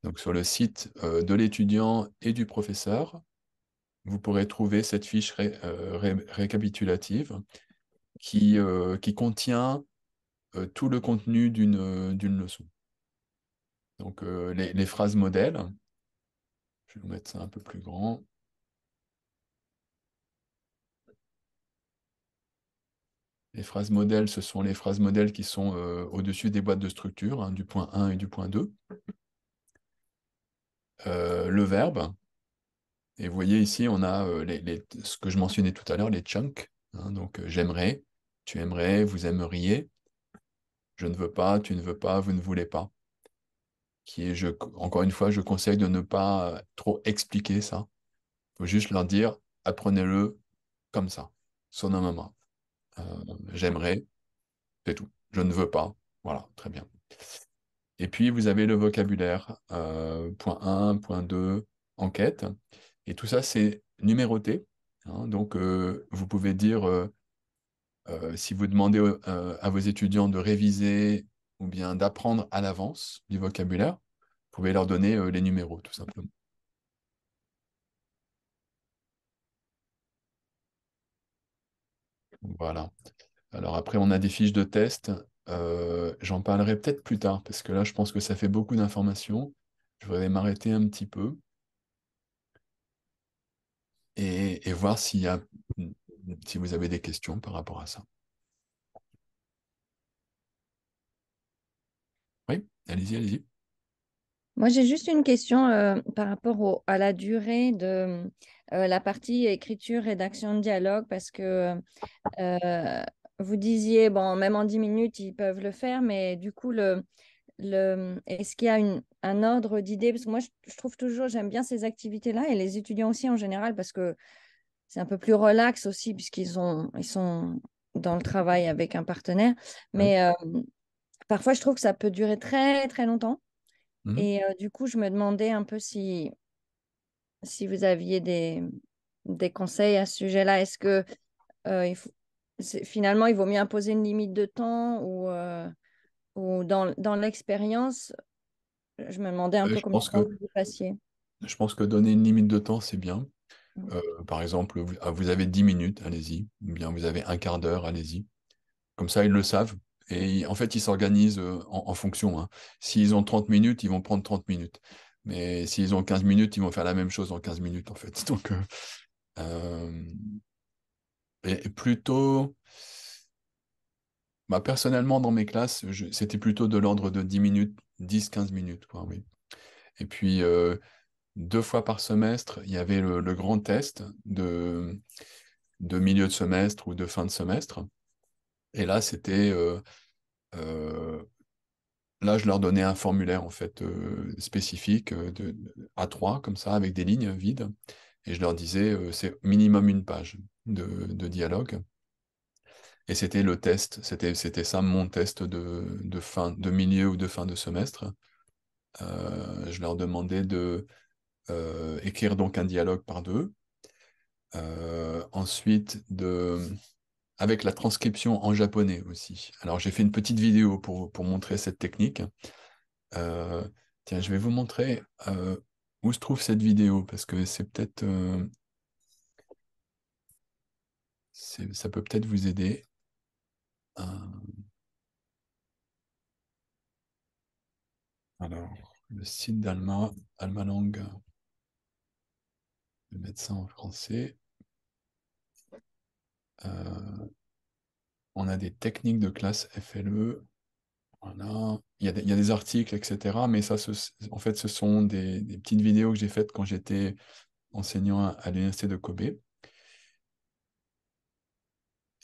Donc sur le site de l'étudiant et du professeur, vous pourrez trouver cette fiche récapitulative qui contient tout le contenu d'une leçon. Donc les phrases modèles, je vais vous mettre ça un peu plus grand. Les phrases modèles, ce sont les phrases modèles qui sont au-dessus des boîtes de structure, du point 1 et du point 2. Le verbe, et vous voyez ici, on a ce que je mentionnais tout à l'heure, les chunks. Donc j'aimerais, tu aimerais, vous aimeriez, je ne veux pas, tu ne veux pas, vous ne voulez pas. Encore une fois, je conseille de ne pas trop expliquer ça. Il faut juste leur dire, apprenez-le comme ça, sonomama. Euh, J'aimerais, c'est tout. Je ne veux pas. Voilà, très bien. Et puis, vous avez le vocabulaire, point 1, point 2, enquête. Et tout ça, c'est numéroté. Donc, vous pouvez dire, si vous demandez à vos étudiants de réviser ou bien d'apprendre à l'avance du vocabulaire, vous pouvez leur donner les numéros, tout simplement. Voilà. Alors après, on a des fiches de test. J'en parlerai peut-être plus tard, parce que là, je pense que ça fait beaucoup d'informations. Je voudrais m'arrêter un petit peu et voir si vous avez des questions par rapport à ça. Oui, allez-y, allez-y. Moi, j'ai juste une question par rapport à la durée de la partie écriture, rédaction de dialogue, parce que euh, vous disiez, bon, même en 10 minutes, ils peuvent le faire, mais du coup, est-ce qu'il y a un ordre d'idées? Parce que moi, je trouve toujours, j'aime bien ces activités-là, et les étudiants aussi en général, parce que c'est un peu plus relax aussi, ils sont dans le travail avec un partenaire. Oui. Mais parfois, je trouve que ça peut durer très, très longtemps. Mhm. Et du coup, je me demandais un peu si vous aviez des conseils à ce sujet-là. Est-ce que finalement, il vaut mieux imposer une limite de temps ou dans l'expérience, je me demandais un Euh, peu je combien pense de temps que, vous passiez. je pense que donner une limite de temps, c'est bien. Mm. Par exemple, vous avez 10 minutes, allez-y. Ou bien vous avez un quart d'heure, allez-y. Comme ça, ils le savent. Et en fait, ils s'organisent en fonction. S'ils ont 30 minutes, ils vont prendre 30 minutes. Mais s'ils ont 15 minutes, ils vont faire la même chose en 15 minutes, en fait. Donc, Et plutôt, bah, personnellement, dans mes classes, c'était plutôt de l'ordre de 10 minutes, 10-15 minutes, quoi, oui. Et puis, 2 fois par semestre, il y avait le grand test de milieu de semestre ou de fin de semestre. Et là, euh, là, je leur donnais un formulaire, en fait, spécifique, A3, comme ça, avec des lignes vides. Et je leur disais, c'est minimum une page de dialogue. Et c'était le test, c'était ça mon test de milieu ou de fin de semestre. Je leur demandais de écrire donc un dialogue par deux. Ensuite, avec la transcription en japonais aussi. Alors, j'ai fait une petite vidéo pour montrer cette technique. Euh, Tiens, je vais vous montrer où se trouve cette vidéo, parce que c'est peut-être, ça peut peut-être vous aider. Euh, alors, le site Alma Langue, je vais mettre ça en français. On a des techniques de classe FLE. Voilà. Il y a des articles, etc. Mais ça, en fait, ce sont des petites vidéos que j'ai faites quand j'étais enseignant à l'université de Kobe.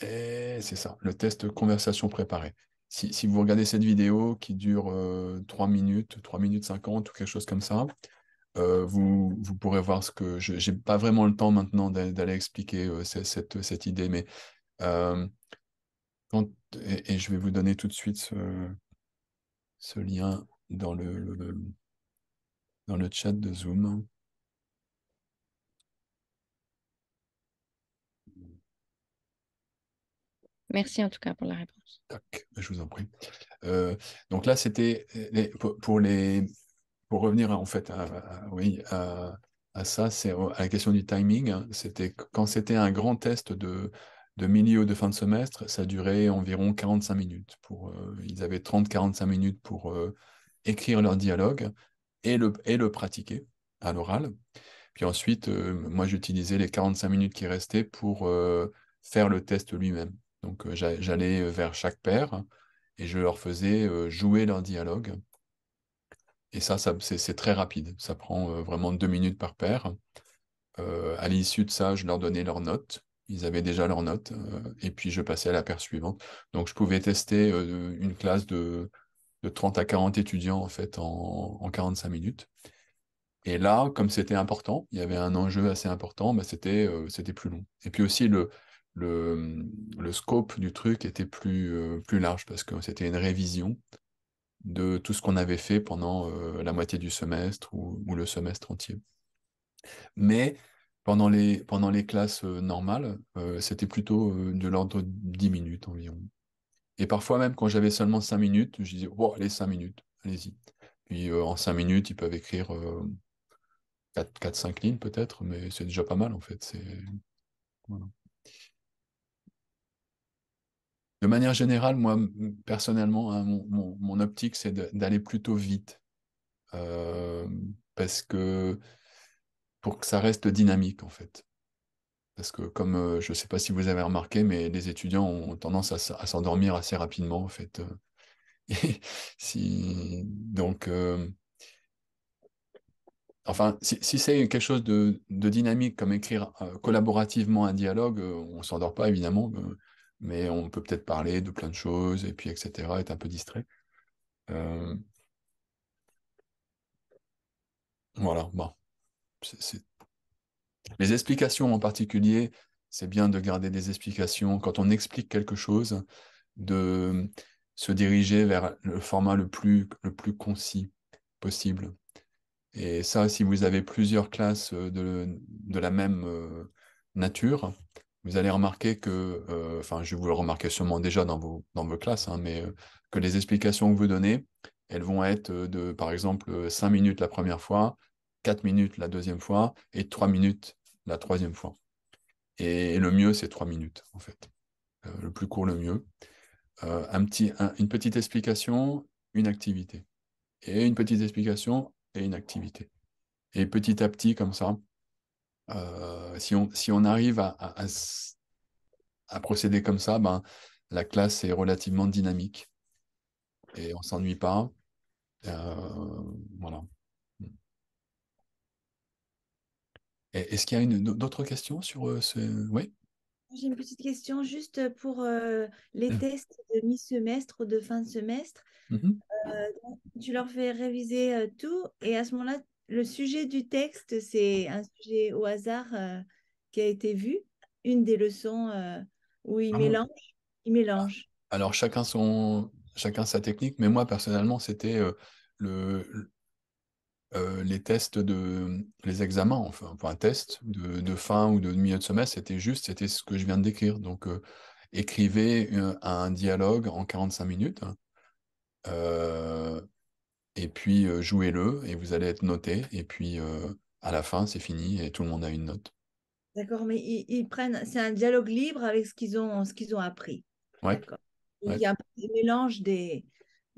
Et c'est ça, le test conversation préparée. Si vous regardez cette vidéo qui dure 3 minutes, 3 minutes 50 ou quelque chose comme ça, vous pourrez voir ce que... Je n'ai pas vraiment le temps maintenant d'aller expliquer cette idée, mais euh, et je vais vous donner tout de suite ce lien dans le chat de Zoom. Merci en tout cas pour la réponse. Tac, je vous en prie. Donc là, c'était pour revenir en fait oui, à ça, c'est à la question du timing. Hein. C'était quand c'était un grand test de milieu ou de fin de semestre, ça durait environ 45 minutes. Ils avaient 30-45 minutes pour écrire leur dialogue et le pratiquer à l'oral. Puis ensuite, moi, j'utilisais les 45 minutes qui restaient pour faire le test lui-même. Donc, j'allais vers chaque paire et je leur faisais jouer leur dialogue. Et ça c'est très rapide. Ça prend vraiment 2 minutes par paire. À l'issue de ça, je leur donnais leurs notes. Ils avaient déjà leurs notes. Et puis, je passais à la paire suivante. Donc, je pouvais tester une classe de 30 à 40 étudiants, en fait, en 45 minutes. Et là, comme c'était important, il y avait un enjeu assez important, bah, c'était plus long. Et puis aussi, le scope du truc était plus large parce que c'était une révision de tout ce qu'on avait fait pendant la moitié du semestre ou le semestre entier. Mais pendant les classes normales, c'était plutôt de l'ordre de 10 minutes environ. Et parfois même, quand j'avais seulement 5 minutes, je disais, oh, allez, 5 minutes, allez-y. Puis en 5 minutes, ils peuvent écrire 4-5 lignes peut-être, mais c'est déjà pas mal en fait. Voilà. De manière générale, moi, personnellement, hein, mon optique, c'est d'aller plutôt vite. Euh, Parce que pour que ça reste dynamique en fait. Parce que comme je ne sais pas si vous avez remarqué, mais les étudiants ont tendance à s'endormir assez rapidement en fait. Et donc, enfin, si c'est quelque chose de dynamique, comme écrire collaborativement un dialogue, on ne s'endort pas évidemment, mais on peut peut-être parler de plein de choses, et puis etc., être un peu distrait. Euh, voilà, bon. Les explications en particulier, c'est bien de garder des explications. Quand on explique quelque chose, de se diriger vers le format le plus concis possible. Et ça, si vous avez plusieurs classes de la même nature, vous allez remarquer que, enfin, je vous le remarquez sûrement déjà dans vos classes, hein, mais que les explications que vous donnez, elles vont être par exemple, 5 minutes la première fois, 4 minutes la deuxième fois et 3 minutes la troisième fois. Et le mieux, c'est 3 minutes, en fait. Le plus court, le mieux. Une petite explication, une activité. Et une petite explication et une activité. Et petit à petit, comme ça, Si on arrive à procéder comme ça, ben, la classe est relativement dynamique et on s'ennuie pas. Voilà. Est-ce qu'il y a d'autres questions sur ce... Oui. J'ai une petite question juste pour les tests de mi-semestre ou de fin de semestre. Mhm. Tu leur fais réviser tout et à ce moment-là, le sujet du texte, c'est un sujet au hasard qui a été vu, une des leçons où ils Ah bon. mélangent. Ils mélangent. Alors, chacun sa technique, mais moi, personnellement, c'était le, les tests les examens, enfin un test de fin ou de milieu de semestre, c'était ce que je viens de décrire. Donc, écrivez un dialogue en 45 minutes, euh, et puis jouez-le, et vous allez être noté, et puis à la fin, c'est fini, et tout le monde a une note. D'accord, mais ils prennent, c'est un dialogue libre avec ce qu'ils ont appris. Ouais, D'accord. Il ouais, y a un petit mélange des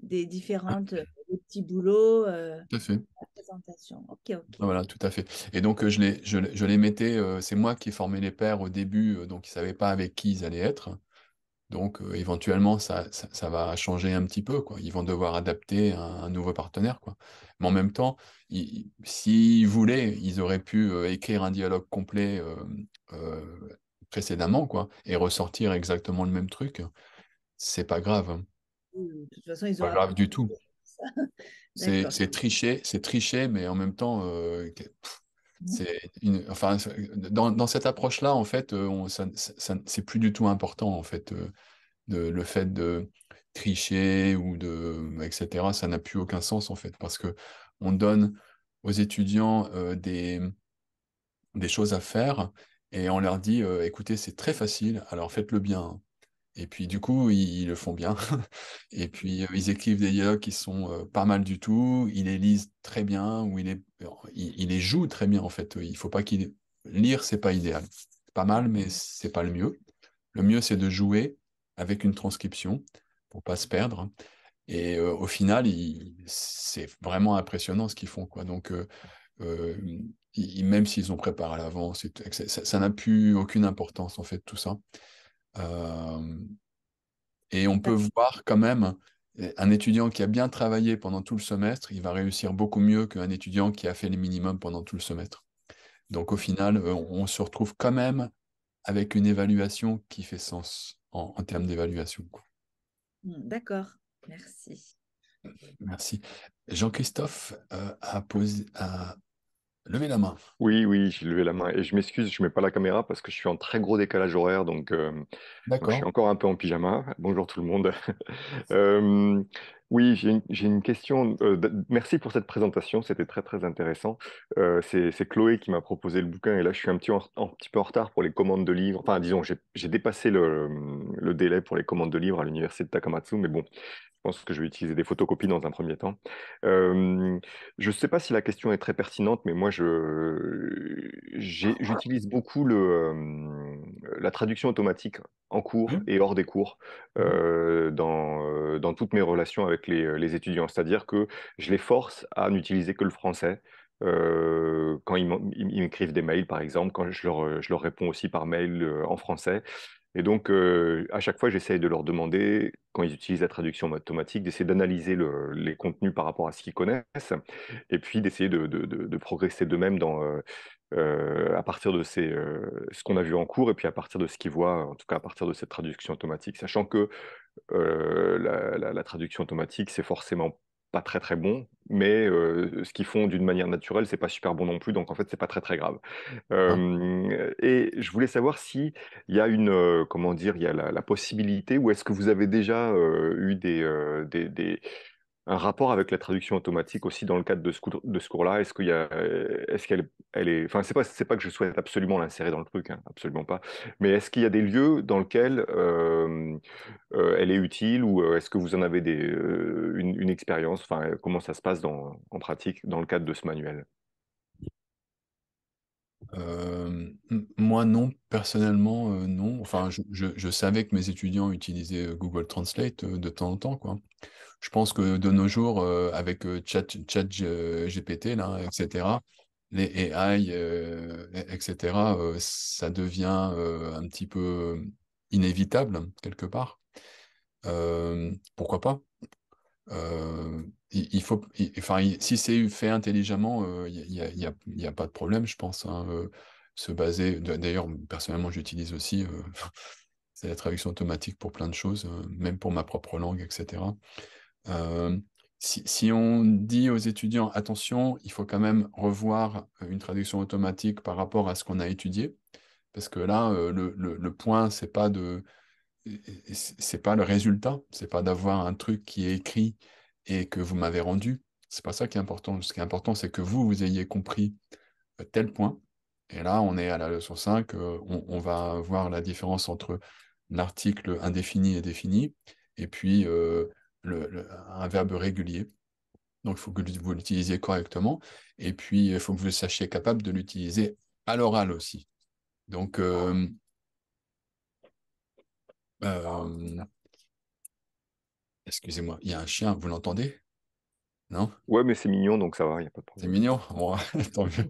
différentes, des petits boulots, tout à fait. la présentation. Ok, ok. Voilà, tout à fait. Et donc, je les mettais, c'est moi qui formais les pairs au début, donc ils ne savaient pas avec qui ils allaient être. Donc, éventuellement, ça va changer un petit peu, quoi. Ils vont devoir adapter un nouveau partenaire, quoi. Mais en même temps, s'ils voulaient, ils auraient pu écrire un dialogue complet euh, précédemment, quoi, et ressortir exactement le même truc. C'est pas grave, hein. De toute façon, ils ont Pas grave appris du tout. ça. D'accord. C'est tricher, mais en même temps, enfin, dans cette approche-là, en fait, c'est plus du tout important, en fait, le fait de tricher etc. Ça n'a plus aucun sens, en fait, parce que on donne aux étudiants des choses à faire et on leur dit, écoutez, c'est très facile, alors faites-le bien, hein. Et puis du coup, ils le font bien. Et puis ils écrivent des dialogues qui sont pas mal du tout. Ils les lisent très bien ou ils les jouent très bien en fait. Il faut pas qu'ils lire, c'est pas idéal. C'est pas mal, mais c'est pas le mieux. Le mieux, c'est de jouer avec une transcription pour pas se perdre. Et au final, c'est vraiment impressionnant ce qu'ils font, quoi. Donc euh, même s'ils ont préparé à l'avance, ça n'a plus aucune importance en fait tout ça. Euh, et on peut voir quand même un étudiant qui a bien travaillé pendant tout le semestre, il va réussir beaucoup mieux qu'un étudiant qui a fait les minimums pendant tout le semestre. Donc au final, on se retrouve quand même avec une évaluation qui fait sens en termes d'évaluation, quoi. D'accord. Merci. Merci. Jean-Christophe a levé la main. Oui, oui, j'ai levé la main et je m'excuse, je mets pas la caméra parce que je suis en très gros décalage horaire, donc je suis D'accord. encore un peu en pyjama. Bonjour tout le monde. Euh, oui, j'ai une question. Merci pour cette présentation, c'était très très intéressant. C'est Chloé qui m'a proposé le bouquin et là je suis un petit peu en retard pour les commandes de livres. Enfin, disons, j'ai dépassé le délai pour les commandes de livres à l'université de Takamatsu, mais bon, je pense que je vais utiliser des photocopies dans un premier temps. Euh, je ne sais pas si la question est très pertinente, mais moi, j'utilise beaucoup la traduction automatique en cours Oui. et hors des cours Mhm. dans toutes mes relations avec les étudiants. C'est-à-dire que je les force à n'utiliser que le français. Quand ils m'écrivent des mails, par exemple, quand je leur réponds aussi par mail en français. Et donc, à chaque fois, j'essaye de leur demander, quand ils utilisent la traduction automatique, d'essayer d'analyser les contenus par rapport à ce qu'ils connaissent, et puis d'essayer de progresser d'eux-mêmes à partir de ce qu'on a vu en cours, et puis à partir de ce qu'ils voient, en tout cas à partir de cette traduction automatique, sachant que la traduction automatique, c'est forcément pas très très bon, mais ce qu'ils font d'une manière naturelle, c'est pas super bon non plus, donc en fait, c'est pas très très grave. Ah. Et je voulais savoir si il y a comment dire, il y a la possibilité, ou est-ce que vous avez déjà eu un rapport avec la traduction automatique aussi dans le cadre de ce cours-là? Est-ce elle est, enfin, c'est pas que je souhaite absolument l'insérer dans le truc, hein, absolument pas. Mais est-ce qu'il y a des lieux dans lesquels elle est utile, ou est-ce que vous en avez une expérience? Enfin, comment ça se passe en pratique dans le cadre de ce manuel? Moi, non, personnellement, non. Enfin, je savais que mes étudiants utilisaient Google Translate de temps en temps, quoi. Je pense que de nos jours, avec GPT, là, etc., les AI, etc., ça devient un petit peu inévitable, quelque part. Pourquoi pas? Il faut, enfin, si c'est fait intelligemment, il y a pas de problème, je pense, hein, se baser. D'ailleurs, personnellement, j'utilise aussi c'est la traduction automatique pour plein de choses, même pour ma propre langue, etc. Euh, si on dit aux étudiants, attention, il faut quand même revoir une traduction automatique par rapport à ce qu'on a étudié, parce que là, le point, c'est pas le résultat, c'est pas d'avoir un truc qui est écrit et que vous m'avez rendu. C'est pas ça qui est important. Ce qui est important, c'est que vous ayez compris tel point. Et là, on est à la leçon 5, on va voir la différence entre l'article indéfini et défini, et puis un verbe régulier. Donc, il faut que vous l'utilisiez correctement, et puis il faut que vous sachiez capable de l'utiliser à l'oral aussi. Donc, euh, excusez-moi, il y a un chien, vous l'entendez? Non? Ouais, mais c'est mignon, donc ça va, il n'y a pas de C'est problème. mignon? Bon, tant mieux.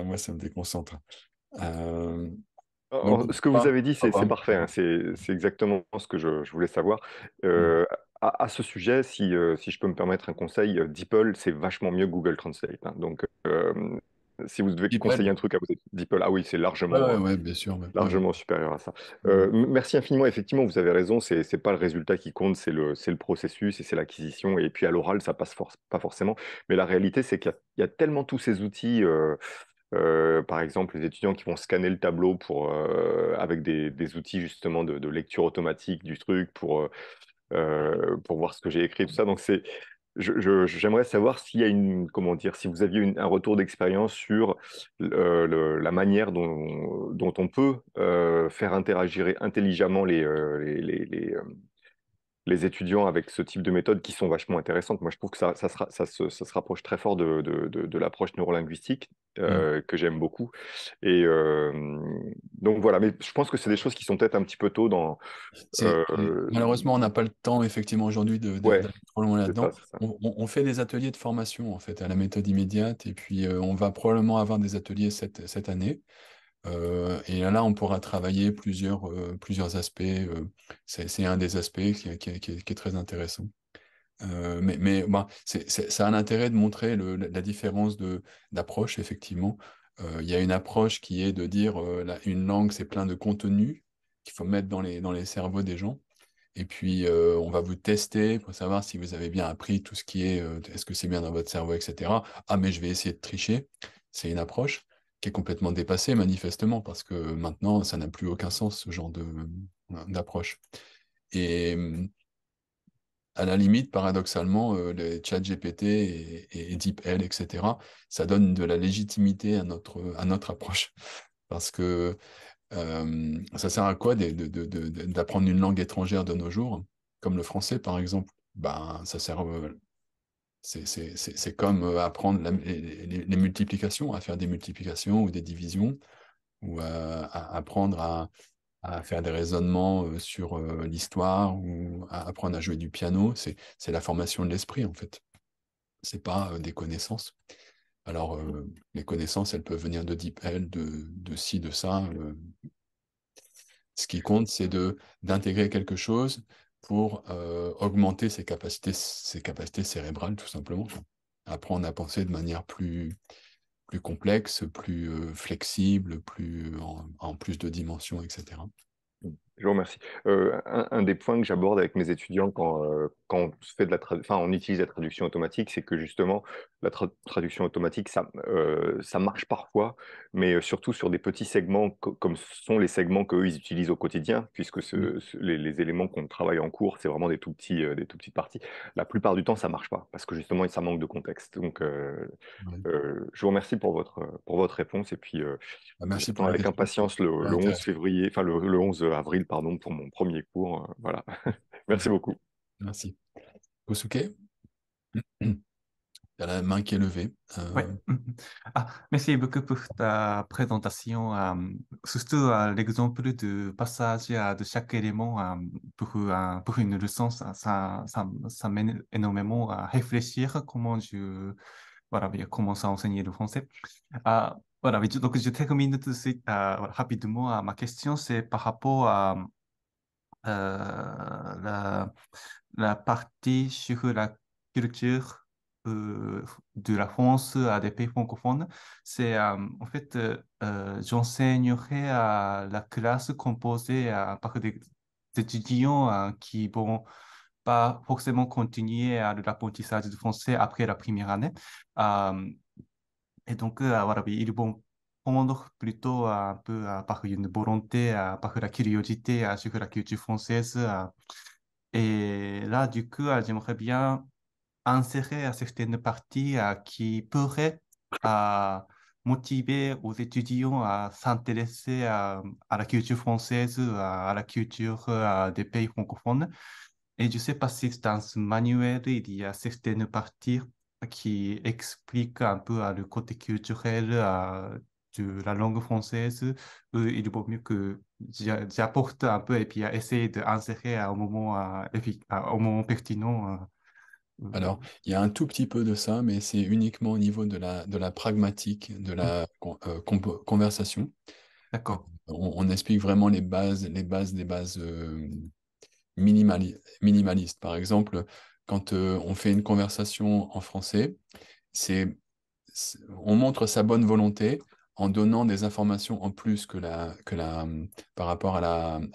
Moi, ça me déconcentre. Euh, donc, Ce que vous avez dit, pourquoi c'est pas. parfait, hein, c'est exactement ce que je voulais savoir. Mm. À ce sujet, si je peux me permettre un conseil, DeepL, c'est vachement mieux que Google Translate, hein. Donc, si vous devez conseiller DeepL. un truc à vous, DeepL, ah oui, c'est Ouais, ouais, bien sûr. Ouais. largement supérieur à ça. Mm. Merci infiniment. Effectivement, vous avez raison, c'est pas le résultat qui compte, c'est le processus et c'est l'acquisition. Et puis à l'oral, ça passe pas forcément. Mais la réalité, c'est qu'il y a tellement tous ces outils. Par exemple, les étudiants qui vont scanner le tableau avec des outils justement de lecture automatique du truc pour voir ce que j'ai écrit, tout ça. Donc, j'aimerais savoir s'il y a comment dire, si vous aviez un retour d'expérience sur la manière dont on peut faire interagir intelligemment les étudiants avec ce type de méthodes qui sont vachement intéressantes. Moi, je trouve que ça se rapproche très fort de l'approche neurolinguistique Mm. que j'aime beaucoup. Et donc voilà, mais je pense que c'est des choses qui sont peut-être un petit peu tôt dans... euh, Malheureusement, on n'a pas le temps, effectivement, aujourd'hui ouais, d'aller trop loin c'est ça, là-dedans. c'est ça. On fait des ateliers de formation, en fait, à la méthode immédiate, et puis on va probablement avoir des ateliers cette année. Et là, on pourra travailler plusieurs aspects. C'est un des aspects qui est très intéressant. Mais bah, ça a l'intérêt de montrer la différence d'approche, effectivement. Il y a une approche qui est de dire une langue, c'est plein de contenu qu'il faut mettre dans les cerveaux des gens. Et puis, on va vous tester pour savoir si vous avez bien appris tout ce qui est, est-ce que c'est bien dans votre cerveau, etc. Ah, mais je vais essayer de tricher. C'est une approche qui est complètement dépassée, manifestement, parce que maintenant, ça n'a plus aucun sens, ce genre d'approche. Et à la limite, paradoxalement, les ChatGPT et DeepL, etc., ça donne de la légitimité à notre approche. Parce que ça sert à quoi d'apprendre une langue étrangère de nos jours, comme le français, par exemple? Ben, ça sert, c'est comme apprendre les multiplications, à faire des multiplications ou des divisions, ou à apprendre à faire des raisonnements sur l'histoire ou à apprendre à jouer du piano. C'est la formation de l'esprit, en fait. C'est pas des connaissances. Alors, les connaissances, elles peuvent venir de DeepL, de ci, de ça. Ce qui compte, c'est d'intégrer quelque chose pour augmenter ses capacités cérébrales, tout simplement. Apprendre à penser de manière plus complexe, plus flexible, en plus de dimensions, etc. Je vous remercie. Un des points que j'aborde avec mes étudiants quand on fait enfin, on utilise la traduction automatique, c'est que justement, la traduction automatique, ça marche parfois, mais surtout sur des petits segments comme sont les segments qu'eux, ils utilisent au quotidien, puisque Mm. les éléments qu'on travaille en cours, c'est vraiment des tout petites parties. La plupart du temps, ça marche pas, parce que justement, ça manque de contexte. Donc, Ouais. je vous remercie pour votre réponse, et puis Bah, merci pour j'attends la avec question. impatience C'est le 11 intéressant. février, enfin le 11 avril, pardon, pour mon premier cours. Voilà. Merci beaucoup. Merci. Kosuke, il y a la main qui est levée. Ouais. Ah, merci beaucoup pour ta présentation. Surtout l'exemple de passage de chaque élément pour une leçon, ça m'aide énormément à réfléchir comment voilà, il commence à enseigner le français. Voilà, donc je termine tout de suite voilà, rapidement. Ma question, c'est par rapport à la, la partie sur la culture euh, de la France à des pays francophones. C'est en fait, j'enseignerai à la classe composée par des étudiants qui vont pas forcément continuer à l'apprentissage du français après la première année. Euh, et donc, voilà, ils vont prendre plutôt un peu par une volonté, par la curiosité sur la culture française. Et là, du coup, j'aimerais bien insérer à certaines parties qui pourraient euh, motiver aux étudiants à s'intéresser à la culture française, à la culture des pays francophones. Et je ne sais pas si dans ce manuel, il y a certaines parties qui expliquent un peu le côté culturel de la langue française. Il vaut mieux que j'apporte un peu et puis essayer d'insérer au moment pertinent. Alors, il y a un tout petit peu de ça, mais c'est uniquement au niveau de la pragmatique, de la conversation. D'accord. On explique vraiment les bases minimalistes. Par exemple, quand on fait une conversation en français, c'est, on montre sa bonne volonté en donnant des informations en plus par rapport à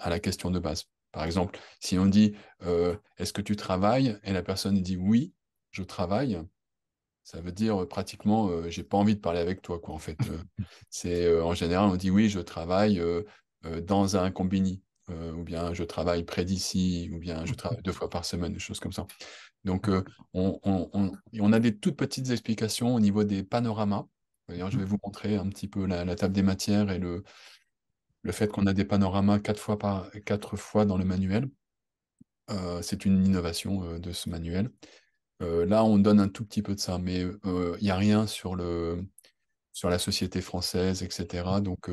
la question de base. Par exemple, si on dit est-ce que tu travailles? Et la personne dit oui, je travaille. Ça veut dire pratiquement j'ai pas envie de parler avec toi, quoi, en fait. En général, on dit oui, je travaille dans un combini, ou bien je travaille près d'ici, ou bien je travaille 2 fois par semaine, des choses comme ça. Donc, on a des toutes petites explications au niveau des panoramas. D'ailleurs, je vais vous montrer un petit peu la table des matières et le fait qu'on a des panoramas 4 fois dans le manuel. C'est une innovation de ce manuel. Là, on donne un tout petit peu de ça, mais il n'y a rien sur la société française, etc. Donc,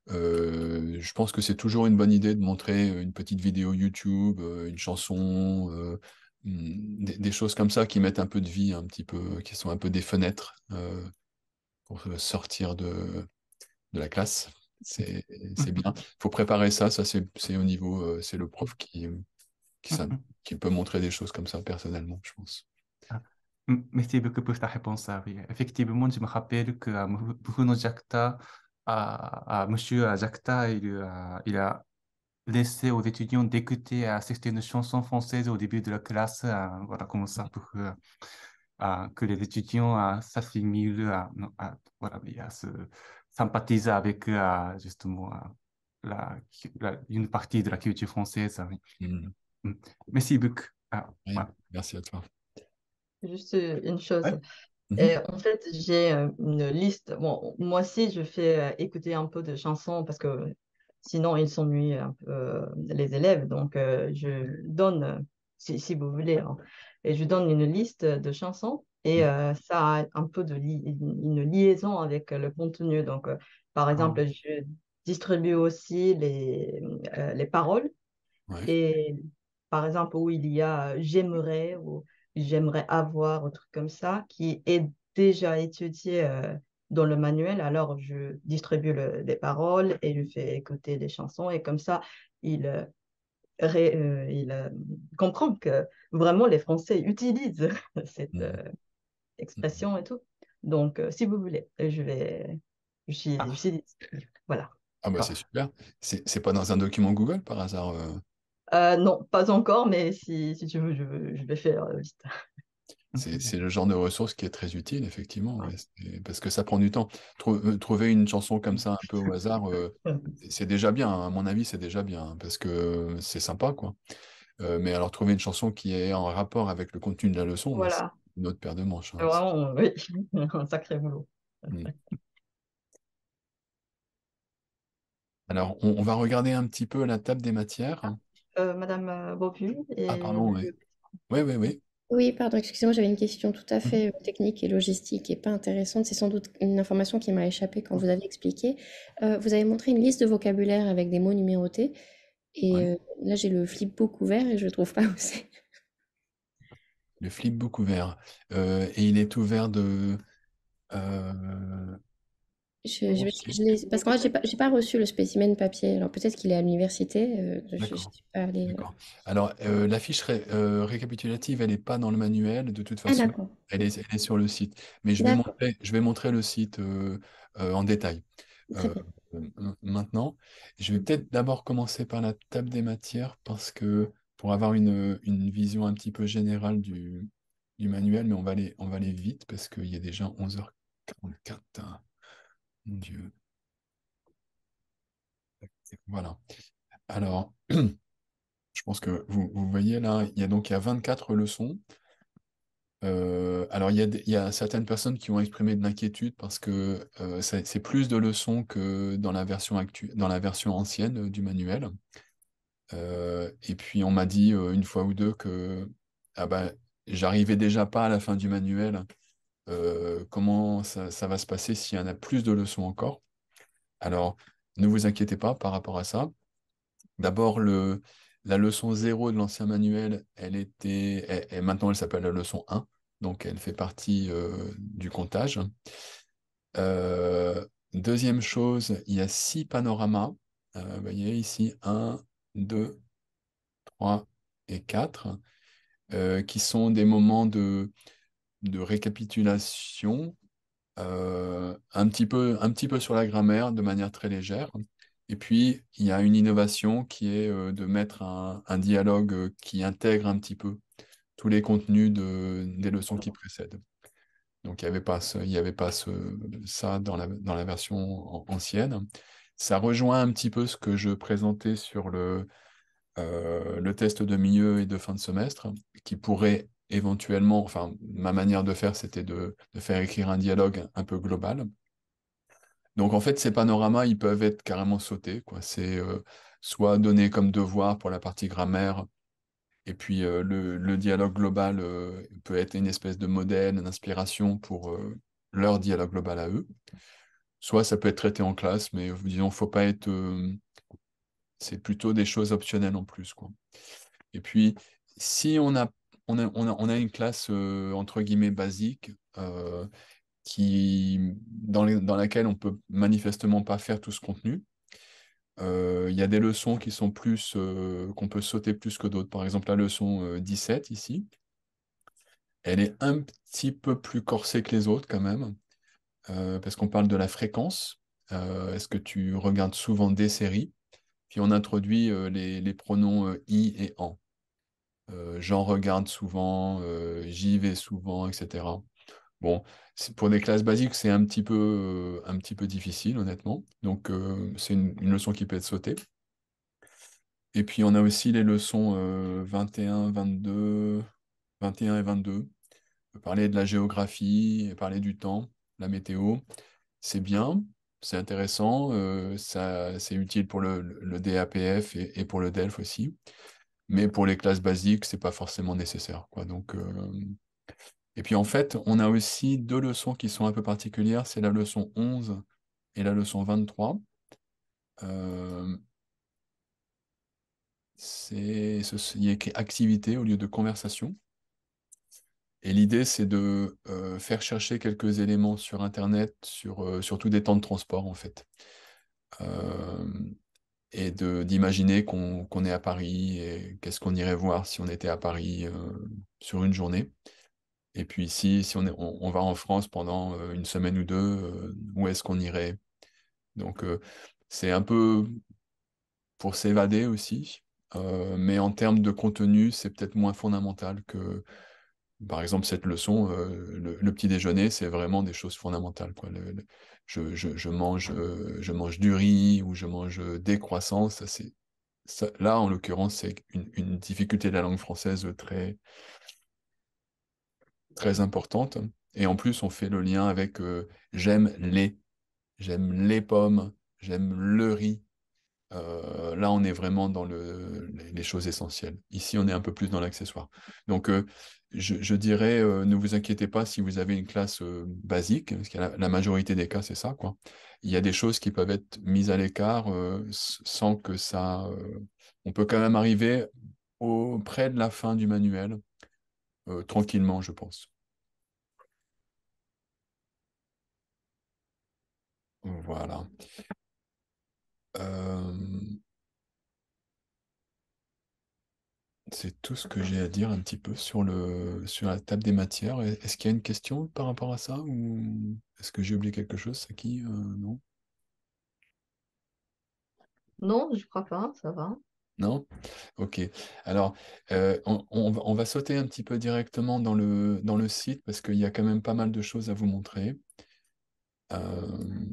je pense que c'est toujours une bonne idée de montrer une petite vidéo YouTube, une chanson, des choses comme ça qui mettent un peu de vie, un petit peu, qui sont un peu des fenêtres pour sortir de la classe. C'est bien. Il faut préparer ça. Ça, c'est au niveau, c'est le prof qui peut montrer des choses comme ça personnellement, je pense. Ah, merci beaucoup pour ta réponse. Oui. Effectivement, je me rappelle que Bruno Jacta, Monsieur Jacta, il a laissé aux étudiants d'écouter certaines chansons françaises au début de la classe. Voilà, comme ça, pour que les étudiants s'assimilent, voilà, oui, sympathisent avec justement une partie de la culture française. Oui. Mm. Mm. Merci beaucoup. Rien. Voilà. Merci à toi. Juste une chose. Ouais. Mhm. Et en fait, j'ai une liste. Bon, moi aussi, je fais écouter un peu de chansons parce que sinon, ils s'ennuient un peu, les élèves. Donc, je donne, si vous voulez, hein, et je donne une liste de chansons et Mhm. ça a un peu une liaison avec le contenu. Donc, par Ah, exemple, je distribue aussi les paroles. Ouais. Et par exemple, où il y a j'aimerais ou j'aimerais avoir, un truc comme ça, qui est déjà étudié dans le manuel, alors je distribue les paroles et je fais écouter des chansons et comme ça, il, il comprend que vraiment les Français utilisent cette Mhm. Mhm. expression et tout. Donc, si vous voulez, je ah, suis disponible. Voilà. Ah bah c'est d'accord. super. C'est pas dans un document Google par hasard. Non, pas encore, mais si tu veux, je vais faire vite. C'est le genre de ressource qui est très utile, effectivement, ouais. Parce que ça prend du temps. Trouver une chanson comme ça, un peu au hasard, c'est déjà bien, hein. À mon avis, c'est déjà bien, hein, parce que c'est sympa, quoi. Mais alors, trouver une chanson qui est en rapport avec le contenu de la leçon, là, c'est Voilà. une autre paire de manches, C'est hein. vraiment, oui, un sacré boulot. Mm. Alors, on va regarder un petit peu la table des matières. Madame Beaupuy Ah, et pardon, oui. Oui, oui, oui. Oui, pardon, excusez-moi, j'avais une question tout à Mhm. fait technique et logistique et pas intéressante. C'est sans doute une information qui m'a échappé quand vous avez expliqué. Vous avez montré une liste de vocabulaire avec des mots numérotés et Ouais. là j'ai le flipbook ouvert et je ne trouve pas où c'est. Le flipbook ouvert. Et il est ouvert Euh, Parce que moi, j'ai pas reçu le spécimen papier. Alors peut-être qu'il est à l'université. Je d'accord, suis pas allée. d'accord. Alors, la fiche récapitulative, elle n'est pas dans le manuel, de toute Ah, façon, d'accord. elle est sur le site. Mais D'accord. je vais montrer le site en détail. Très Euh, bien. Maintenant, je vais peut-être d'abord commencer par la table des matières parce que pour avoir une vision un petit peu générale du manuel, mais on va aller vite parce qu'il y a déjà 11h44. Hein. Mon Dieu. Voilà. Alors, je pense que vous voyez là, il y a 24 leçons. Alors, il y a certaines personnes qui ont exprimé de l'inquiétude parce que c'est plus de leçons que dans la version dans la version ancienne du manuel. Et puis, on m'a dit une fois ou deux que ah bah, j'arrivais déjà pas à la fin du manuel. Comment ça va se passer s'il y en a plus de leçons encore? Alors, ne vous inquiétez pas par rapport à ça. D'abord, la leçon 0 de l'ancien manuel, maintenant elle s'appelle la leçon 1, donc elle fait partie du comptage. Deuxième chose, il y a 6 panoramas. Vous voyez ici, un, 2, 3 et 4, qui sont des moments de récapitulation, un petit peu sur la grammaire de manière très légère. Et puis, il y a une innovation qui est de mettre un dialogue qui intègre un petit peu tous les contenus des leçons qui précèdent. Donc, il y avait pas ça dans la version ancienne. Ça rejoint un petit peu ce que je présentais sur le test de milieu et de fin de semestre, qui pourrait éventuellement, enfin, ma manière de faire, c'était de faire écrire un dialogue un peu global. Donc en fait, ces panoramas, ils peuvent être carrément sautés, quoi. C'est soit donné comme devoir pour la partie grammaire, et puis le dialogue global peut être une espèce de modèle, d'inspiration pour leur dialogue global à eux. Soit ça peut être traité en classe, mais disons, faut pas être. C'est plutôt des choses optionnelles en plus, quoi. Et puis, si on a une classe entre guillemets basique, dans laquelle on peut manifestement pas faire tout ce contenu. Il y a des leçons qui sont plus, qu'on peut sauter plus que d'autres. Par exemple, la leçon 17 ici, elle est un petit peu plus corsée que les autres quand même, parce qu'on parle de la fréquence. Est-ce que tu regardes souvent des séries? Puis on introduit les pronoms i et en. J'en regarde souvent, j'y vais souvent, etc. Bon, pour des classes basiques, c'est un petit peu difficile, honnêtement. Donc, c'est une leçon qui peut être sautée. Et puis, on a aussi les leçons 21, 22, 21 et 22. Parler de la géographie, parler du temps, la météo. C'est bien, c'est intéressant, c'est utile pour le DAPF et pour le DELF aussi. Mais pour les classes basiques, c'est pas forcément nécessaire, quoi. Donc, et puis en fait, on a aussi deux leçons qui sont un peu particulières, c'est la leçon 11 et la leçon 23. Euh, il y a écrit activité au lieu de conversation. Et l'idée, c'est de faire chercher quelques éléments sur Internet, surtout des temps de transport, en fait. Euh, et d'imaginer qu'on est à Paris et qu'est-ce qu'on irait voir si on était à Paris sur une journée. Et puis si on va en France pendant une semaine ou deux, où est-ce qu'on irait? Donc c'est un peu pour s'évader aussi, mais en termes de contenu, c'est peut-être moins fondamental que, par exemple, cette leçon, le petit déjeuner, c'est vraiment des choses fondamentales, quoi. Je mange du riz ou je mange des croissants, là, en l'occurrence, c'est une difficulté de la langue française très importante. Et en plus, on fait le lien avec j'aime les pommes, j'aime le riz. Là, on est vraiment dans les choses essentielles. Ici, on est un peu plus dans l'accessoire. Donc, je dirais, ne vous inquiétez pas si vous avez une classe basique, parce que la majorité des cas, c'est ça, quoi. Il y a des choses qui peuvent être mises à l'écart sans que ça. On peut quand même arriver près de la fin du manuel, tranquillement, je pense. Voilà. C'est tout ce que j'ai à dire un petit peu sur la table des matières. Est-ce qu'il y a une question par rapport à ça ou est-ce que j'ai oublié quelque chose, Saki? Non? Non, je crois pas, ça va. Non? Ok. Alors, on va sauter un petit peu directement dans le site parce qu'il y a quand même pas mal de choses à vous montrer. Euh,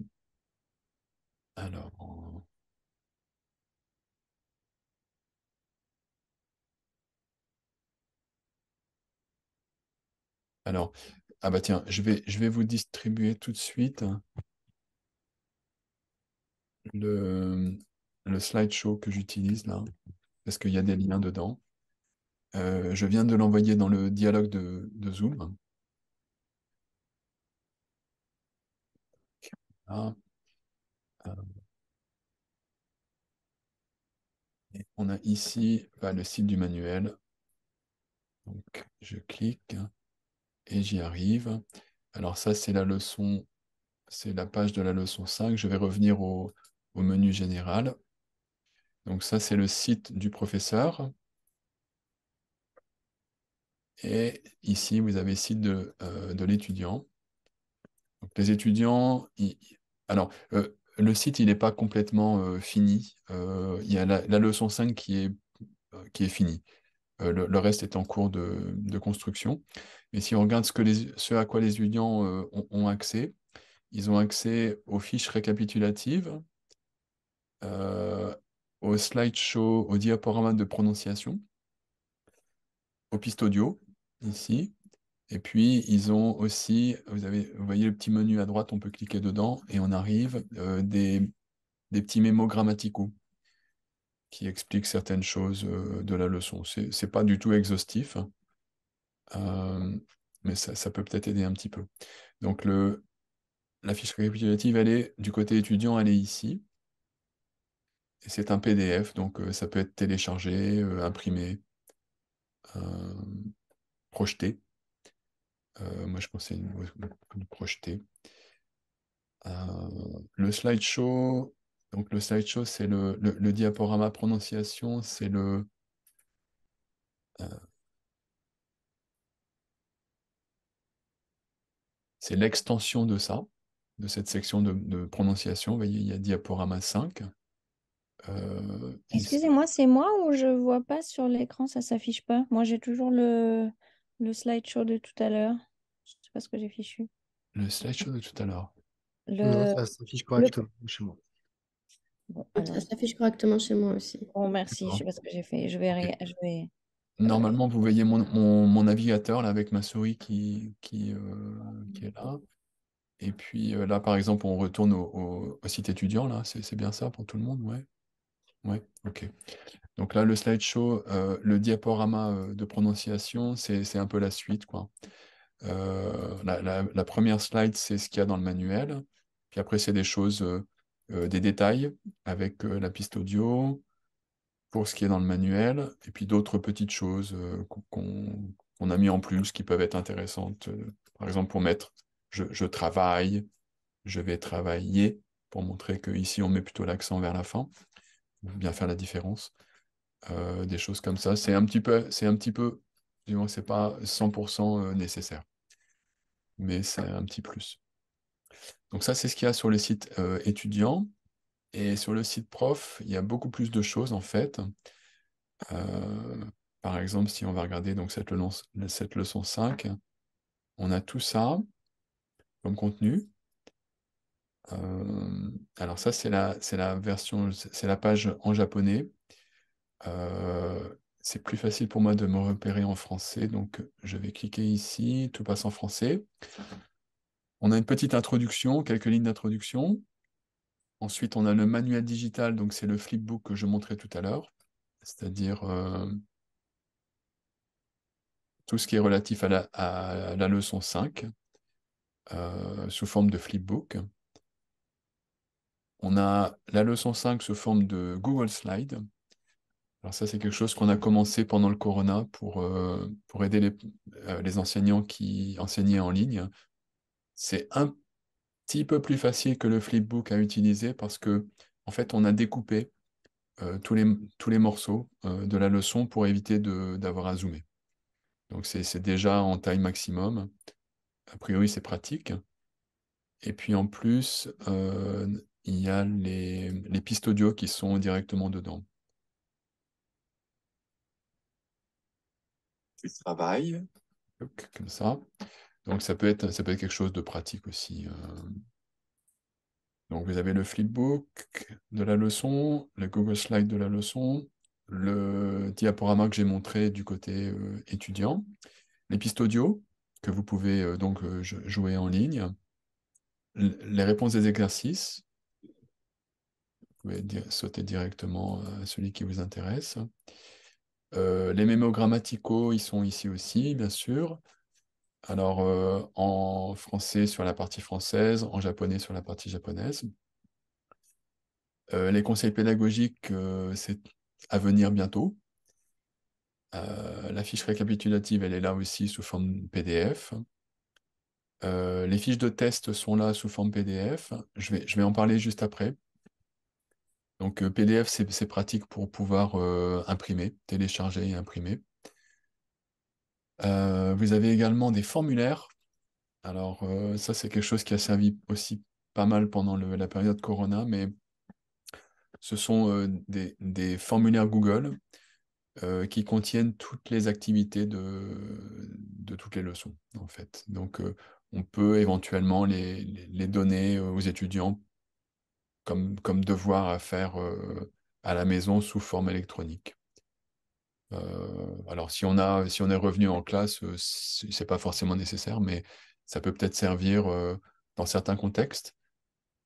alors, ah bah tiens, je vais vous distribuer tout de suite le, le slideshow que j'utilise là, parce qu'il y a des liens dedans. Je viens de l'envoyer dans le dialogue de Zoom. Ah, euh, et on a ici bah, le site du manuel. Donc, je clique et j'y arrive. Alors ça, c'est la leçon, c'est la page de la leçon 5. Je vais revenir au menu général. Donc ça, c'est le site du professeur. Et ici, vous avez le site de l'étudiant. Donc les étudiants, alors le site, il n'est pas complètement fini. Il y a la leçon 5 qui est finie. Le reste est en cours de construction. Mais si on regarde ce à quoi les étudiants ont accès, ils ont accès aux fiches récapitulatives, euh, au slideshow, au diaporama de prononciation, aux pistes audio, ici. Et puis, ils ont aussi, vous voyez le petit menu à droite, on peut cliquer dedans et on arrive des petits mémos grammaticaux qui expliquent certaines choses de la leçon. C'est pas du tout exhaustif, hein, mais ça peut peut-être aider un petit peu. Donc, la fiche récapitulative, elle est du côté étudiant, elle est ici. Et c'est un PDF, donc ça peut être téléchargé, imprimé, euh, projeté. Moi, je conseille de projeter. Le slideshow, donc le slideshow, c'est le diaporama prononciation, euh, c'est l'extension de ça, de cette section de prononciation. Vous voyez, il y a diaporama 5. Ici. Excusez-moi, c'est moi ou je vois pas sur l'écran, ça s'affiche pas? Moi, j'ai toujours le slideshow de tout à l'heure. Je sais pas ce que j'ai fichu. Le slideshow de tout à l'heure. Non, Le, ça s'affiche le... correctement chez moi. Bon, Ça alors, s'affiche correctement chez moi aussi. bon, merci, je D'accord. sais pas ce que j'ai fait. Ok. Je vais... Normalement, vous voyez mon navigateur là, avec ma souris qui est là. Et puis là, par exemple, on retourne au site étudiant, là. C'est bien ça pour tout le monde, ouais. Ouais, ok. Donc là, le slideshow, le diaporama de prononciation, c'est un peu la suite, quoi. La première slide, c'est ce qu'il y a dans le manuel. Puis après, c'est des choses, des détails avec la piste audio pour ce qui est dans le manuel. Et puis d'autres petites choses qu'on a mis en plus qui peuvent être intéressantes. Par exemple, pour mettre je travaille, je vais travailler, pour montrer qu'ici, on met plutôt l'accent vers la fin, pour bien faire la différence. Des choses comme ça. Disons, c'est pas 100% nécessaire, mais c'est un petit plus. Donc ça, c'est ce qu'il y a sur le site étudiant. Et sur le site prof, il y a beaucoup plus de choses en fait. Euh, Par exemple, si on va regarder donc cette leçon 5, on a tout ça comme contenu. Alors ça, c'est la version, c'est la page en japonais. C'est plus facile pour moi de me repérer en français, donc je vais cliquer ici, tout passe en français. On a une petite introduction, quelques lignes d'introduction. Ensuite, on a le manuel digital, donc c'est le flipbook que je montrais tout à l'heure, c'est-à-dire tout ce qui est relatif à la leçon 5 sous forme de flipbook. On a la leçon 5 sous forme de Google Slide. Alors ça, c'est quelque chose qu'on a commencé pendant le Corona pour aider les enseignants qui enseignaient en ligne. C'est petit peu plus facile que le flipbook à utiliser parce que, en fait, on a découpé tous les morceaux de la leçon pour éviter d'avoir à zoomer. Donc, c'est déjà en taille maximum. A priori, c'est pratique. Et puis, en plus, il y a les pistes audio qui sont directement dedans. Tu travailles comme ça. Donc, ça peut être quelque chose de pratique aussi. Donc, vous avez le flipbook de la leçon, le Google Slide de la leçon, le diaporama que j'ai montré du côté étudiant, les pistes audio que vous pouvez jouer en ligne, les réponses des exercices. Vous pouvez sauter directement à celui qui vous intéresse. Les mémos grammaticaux, ils sont ici aussi, bien sûr. Alors, en français sur la partie française, en japonais sur la partie japonaise. Les conseils pédagogiques, c'est à venir bientôt. La fiche récapitulative, elle est là aussi sous forme PDF. Les fiches de test sont là sous forme PDF. Je vais en parler juste après. Donc, PDF, c'est pratique pour pouvoir imprimer, télécharger et imprimer. Vous avez également des formulaires. Alors, ça, c'est quelque chose qui a servi aussi pas mal pendant la période Corona, mais ce sont des formulaires Google qui contiennent toutes les activités de toutes les leçons, en fait. Donc, on peut éventuellement les donner aux étudiants comme devoir à faire à la maison sous forme électronique. Alors, si on est revenu en classe, c'est pas forcément nécessaire, mais ça peut peut-être servir dans certains contextes,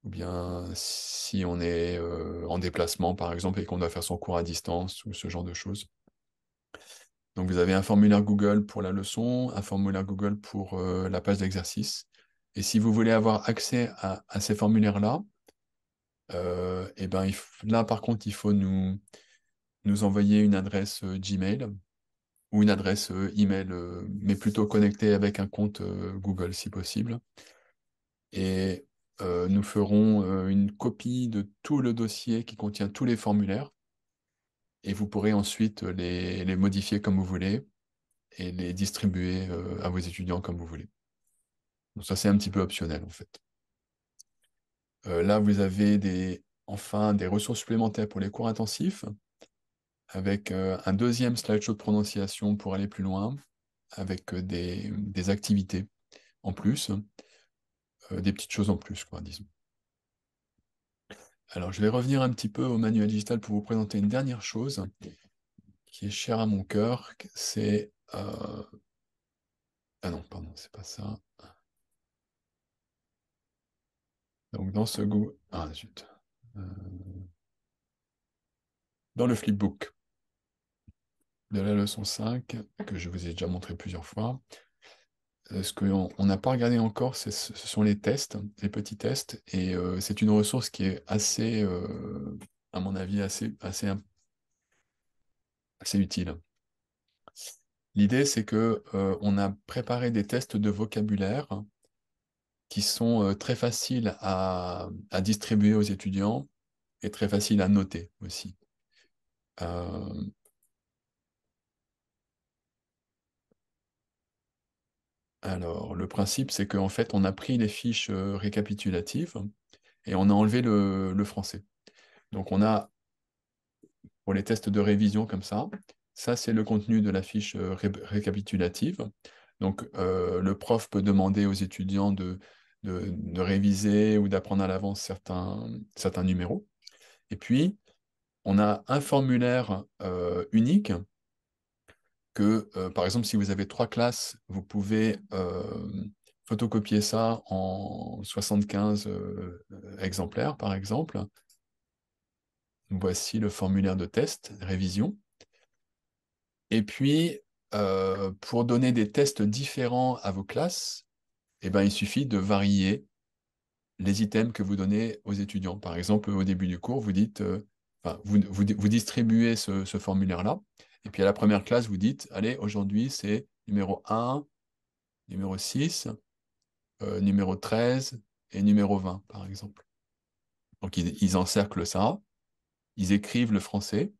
ou bien si on est en déplacement, par exemple, et qu'on doit faire son cours à distance, ou ce genre de choses. Donc, vous avez un formulaire Google pour la leçon, un formulaire Google pour la page d'exercice. Et si vous voulez avoir accès à ces formulaires-là, eh ben, là, par contre, il faut nous envoyer une adresse Gmail ou une adresse email, mais plutôt connectée avec un compte Google si possible. Et nous ferons une copie de tout le dossier qui contient tous les formulaires. Et vous pourrez ensuite les modifier comme vous voulez et les distribuer à vos étudiants comme vous voulez. Donc ça, c'est un petit peu optionnel en fait. Là, vous avez enfin des ressources supplémentaires pour les cours intensifs, avec un deuxième slideshow de prononciation pour aller plus loin, avec des activités en plus, des petites choses en plus, quoi, disons. Alors, je vais revenir un petit peu au manuel digital pour vous présenter une dernière chose qui est chère à mon cœur, c'est... Ah non, pardon, c'est pas ça. Donc, dans ce goût... Ah, zut. Dans le flipbook de la leçon 5, que je vous ai déjà montré plusieurs fois, ce qu'on n'a pas regardé encore, ce sont les tests, les petits tests, et c'est une ressource qui est assez, à mon avis, assez utile. L'idée, c'est que on a préparé des tests de vocabulaire qui sont très faciles à distribuer aux étudiants et très faciles à noter aussi. Alors, le principe, c'est qu'en fait, on a pris les fiches récapitulatives et on a enlevé le français. Donc, on a, pour les tests de révision comme ça c'est le contenu de la fiche récapitulative. Donc, le prof peut demander aux étudiants de réviser ou d'apprendre à l'avance certains numéros. Et puis, on a un formulaire unique que, par exemple, si vous avez 3 classes, vous pouvez photocopier ça en 75 exemplaires, par exemple. Voici le formulaire de test, révision. Et puis, pour donner des tests différents à vos classes, eh ben, il suffit de varier les items que vous donnez aux étudiants. Par exemple, au début du cours, vous dites, vous distribuez ce formulaire-là, et puis à la première classe, vous dites, allez, aujourd'hui, c'est numéro 1, numéro 6, numéro 13, et numéro 20, par exemple. Donc, ils encerclent ça, ils écrivent le français,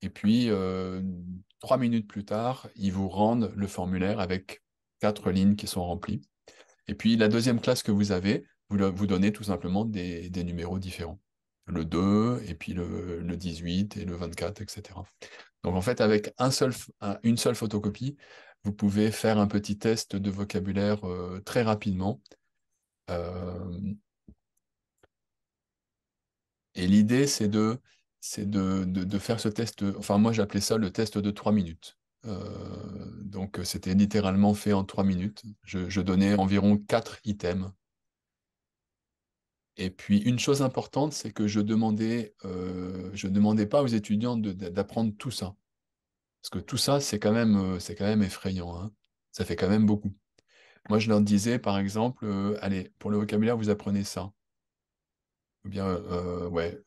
et puis 3 minutes plus tard, ils vous rendent le formulaire avec 4 lignes qui sont remplies. Et puis, la deuxième classe que vous avez, vous donnez tout simplement des numéros différents. Le 2, et puis le 18, et le 24, etc. Donc, en fait, avec une seule photocopie, vous pouvez faire un petit test de vocabulaire très rapidement. Et l'idée, c'est de faire ce test. Enfin, moi, j'appelais ça le test de 3 minutes. Donc, c'était littéralement fait en 3 minutes. Je donnais environ 4 items. Et puis, une chose importante, c'est que je demandais pas aux étudiants d'apprendre tout ça. Parce que tout ça, c'est quand même effrayant, hein. Ça fait quand même beaucoup. Moi, je leur disais, par exemple, allez, pour le vocabulaire, vous apprenez ça. Ou bien, ouais,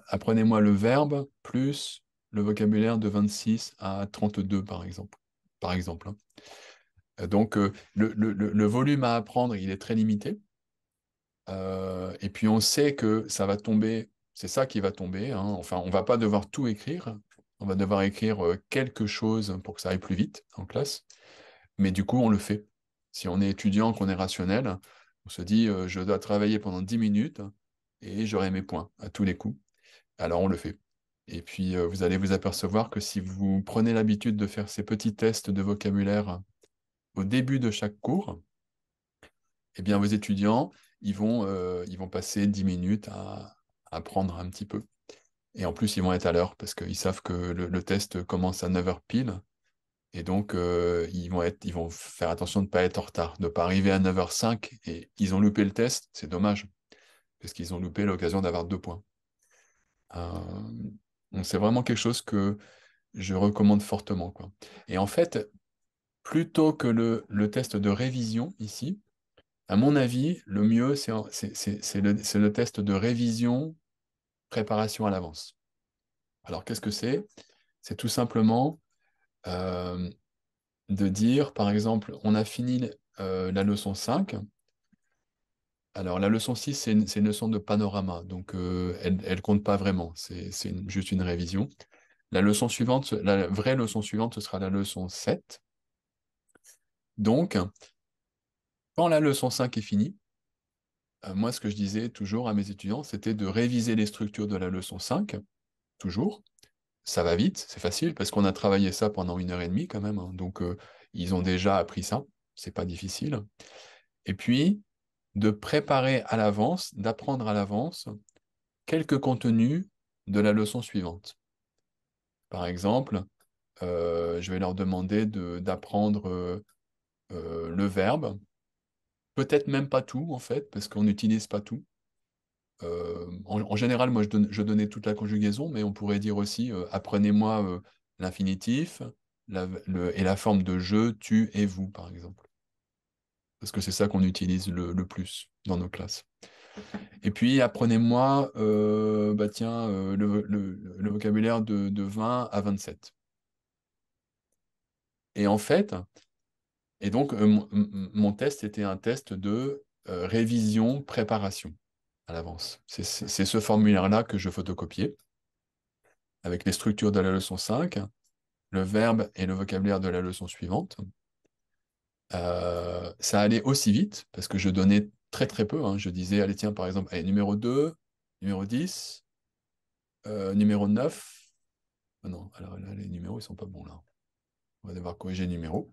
apprenez-moi le verbe plus le vocabulaire de 26 à 32, par exemple. Par exemple, hein. Donc, le volume à apprendre, il est très limité. Et puis, on sait que ça va tomber, c'est ça qui va tomber, hein. Enfin, on va pas devoir tout écrire. On va devoir écrire quelque chose pour que ça aille plus vite en classe. Mais du coup, on le fait. Si on est étudiant, qu'on est rationnel, on se dit, je dois travailler pendant 10 minutes et j'aurai mes points à tous les coups. Alors, on le fait. Et puis, vous allez vous apercevoir que si vous prenez l'habitude de faire ces petits tests de vocabulaire au début de chaque cours, eh bien, vos étudiants, ils vont passer 10 minutes à apprendre un petit peu. Et en plus, ils vont être à l'heure parce qu'ils savent que le test commence à 9 heures pile. Et donc, ils vont faire attention de ne pas être en retard, de ne pas arriver à 9h05 et ils ont loupé le test. C'est dommage parce qu'ils ont loupé l'occasion d'avoir 2 points. Donc, c'est vraiment quelque chose que je recommande fortement, quoi. Et en fait, plutôt que le test de révision ici, à mon avis, le mieux, c'est le test de révision, préparation à l'avance. Alors, qu'est-ce que c'est? C'est tout simplement euh, de dire, par exemple, on a fini la leçon 5. Alors, la leçon 6, c'est une leçon de panorama, donc elle ne compte pas vraiment, c'est juste une révision. La leçon suivante, la vraie leçon suivante, ce sera la leçon 7. Donc, quand la leçon 5 est finie, moi, ce que je disais toujours à mes étudiants, c'était de réviser les structures de la leçon 5, toujours. Ça va vite, c'est facile, parce qu'on a travaillé ça pendant 1 heure et demie quand même, hein. Donc, ils ont déjà appris ça, c'est pas difficile. Et puis, de préparer à l'avance, d'apprendre à l'avance quelques contenus de la leçon suivante. Par exemple, je vais leur demander d'apprendre le verbe, peut-être même pas tout en fait, parce qu'on n'utilise pas tout. En général, moi, je donnais toute la conjugaison, mais on pourrait dire aussi, apprenez-moi l'infinitif et la forme de je, tu et vous, par exemple. Parce que c'est ça qu'on utilise le plus dans nos classes. Et puis, apprenez-moi bah, tiens, le vocabulaire de 20 à 27. Et en fait, et donc, mon test était un test de révision, préparation à l'avance. C'est ce formulaire-là que je photocopiais avec les structures de la leçon 5, le verbe et le vocabulaire de la leçon suivante. Ça allait aussi vite parce que je donnais très très peu, hein. Je disais, allez, tiens, par exemple, allez, numéro 2, numéro 10, numéro 9. Ah non, alors là, les numéros, ils sont pas bons là. On va devoir corriger le numéro.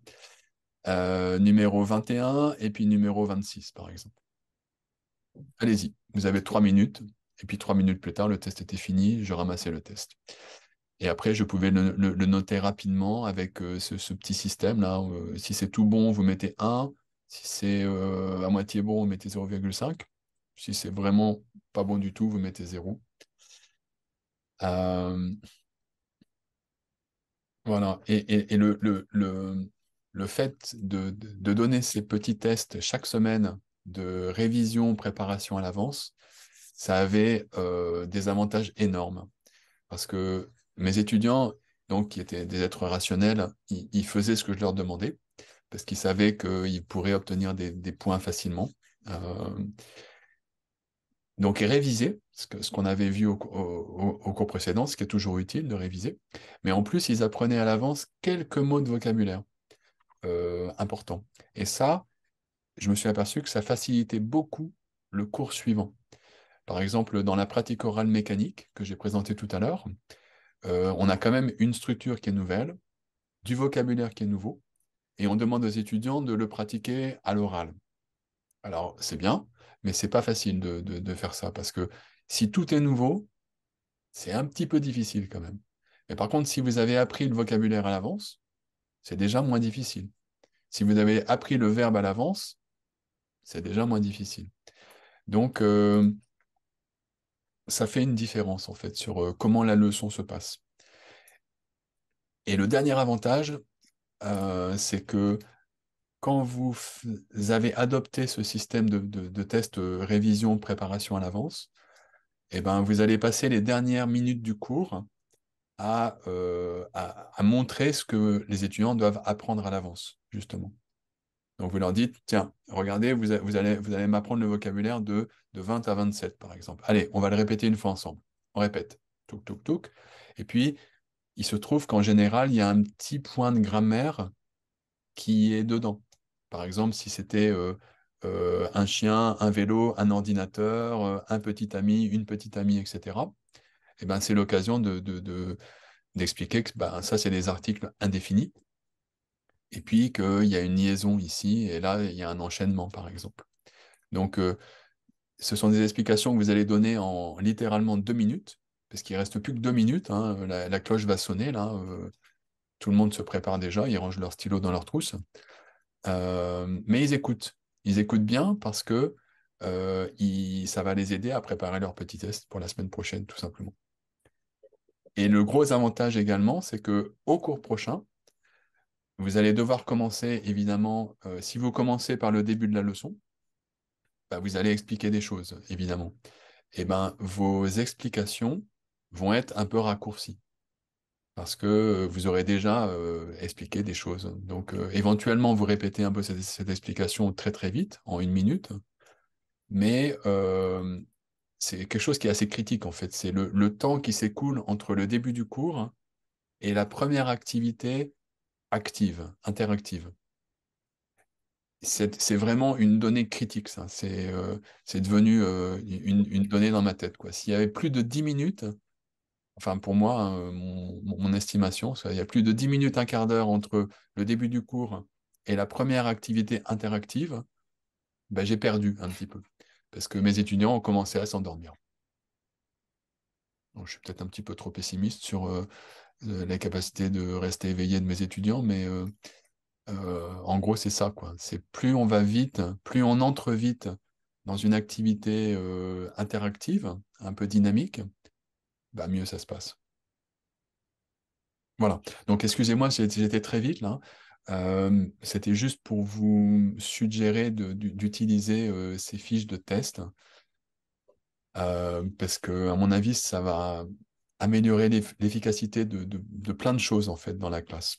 Numéro 21 et puis numéro 26, par exemple. Allez-y, vous avez 3 minutes. Et puis 3 minutes plus tard, le test était fini, je ramassais le test. Et après, je pouvais le noter rapidement avec ce petit système-là. Si c'est tout bon, vous mettez 1. Si c'est à moitié bon, vous mettez 0,5. Si c'est vraiment pas bon du tout, vous mettez 0. Voilà. Et le fait de donner ces petits tests chaque semaine de révision, préparation à l'avance, ça avait des avantages énormes. Parce que mes étudiants, donc, qui étaient des êtres rationnels, ils faisaient ce que je leur demandais, parce qu'ils savaient qu'ils pourraient obtenir des points facilement. Donc, réviser, ce qu'on avait vu au cours précédent, ce qui est toujours utile de réviser. Mais en plus, ils apprenaient à l'avance quelques mots de vocabulaire importants. Et ça, je me suis aperçu que ça facilitait beaucoup le cours suivant. Par exemple, dans la pratique orale mécanique que j'ai présentée tout à l'heure, on a quand même une structure qui est nouvelle, du vocabulaire qui est nouveau, et on demande aux étudiants de le pratiquer à l'oral. Alors, c'est bien, mais c'est pas facile de faire ça, parce que si tout est nouveau, c'est un petit peu difficile quand même. Mais par contre, si vous avez appris le vocabulaire à l'avance, c'est déjà moins difficile. Si vous avez appris le verbe à l'avance, c'est déjà moins difficile. Donc, ça fait une différence, en fait, sur comment la leçon se passe. Et le dernier avantage, c'est que quand vous avez adopté ce système de test révision, préparation à l'avance, eh ben, vous allez passer les dernières minutes du cours à montrer ce que les étudiants doivent apprendre à l'avance, justement. Donc, vous leur dites, tiens, regardez, vous allez m'apprendre le vocabulaire de 20 à 27, par exemple. Allez, on va le répéter une fois ensemble. On répète. Touk, touk, touk. Et puis, il se trouve qu'en général, il y a un petit point de grammaire qui est dedans. Par exemple, si c'était un chien, un vélo, un ordinateur, un petit ami, une petite amie, etc., eh ben, c'est l'occasion d'expliquer que ben, ça, c'est des articles indéfinis, et puis qu'il y a une liaison ici, et là, il y a un enchaînement, par exemple. Donc, ce sont des explications que vous allez donner en littéralement 2 minutes, parce qu'il ne reste plus que 2 minutes, hein, la cloche va sonner, là, tout le monde se prépare déjà, ils rangent leur stylo dans leur trousse. Mais ils écoutent. Ils écoutent bien parce que ça va les aider à préparer leur petit test pour la semaine prochaine, tout simplement. Et le gros avantage également, c'est que au cours prochain, vous allez devoir commencer, évidemment, si vous commencez par le début de la leçon, bah, vous allez expliquer des choses, évidemment. Et ben, vos explications vont être un peu raccourcies parce que vous aurez déjà expliqué des choses. Donc, éventuellement, vous répétez un peu cette explication très très vite, en 1 minute, mais c'est quelque chose qui est assez critique en fait. C'est le temps qui s'écoule entre le début du cours et la première activité active, interactive. C'est vraiment une donnée critique, ça. C'est devenu une donnée dans ma tête, quoi. S'il y avait plus de 10 minutes, enfin pour moi, hein, mon estimation, il y a plus de 10 minutes, un quart d'heure entre le début du cours et la première activité interactive, ben, j'ai perdu un petit peu. Parce que mes étudiants ont commencé à s'endormir. Donc, je suis peut-être un petit peu trop pessimiste sur la capacité de rester éveillé de mes étudiants, mais en gros, c'est ça, quoi. C'est plus on va vite, plus on entre vite dans une activité interactive, un peu dynamique, bah, mieux ça se passe. Voilà. Donc, excusez-moi, j'étais très vite là. C'était juste pour vous suggérer d'utiliser ces fiches de test parce que, à mon avis, ça va améliorer l'efficacité de plein de choses en fait dans la classe.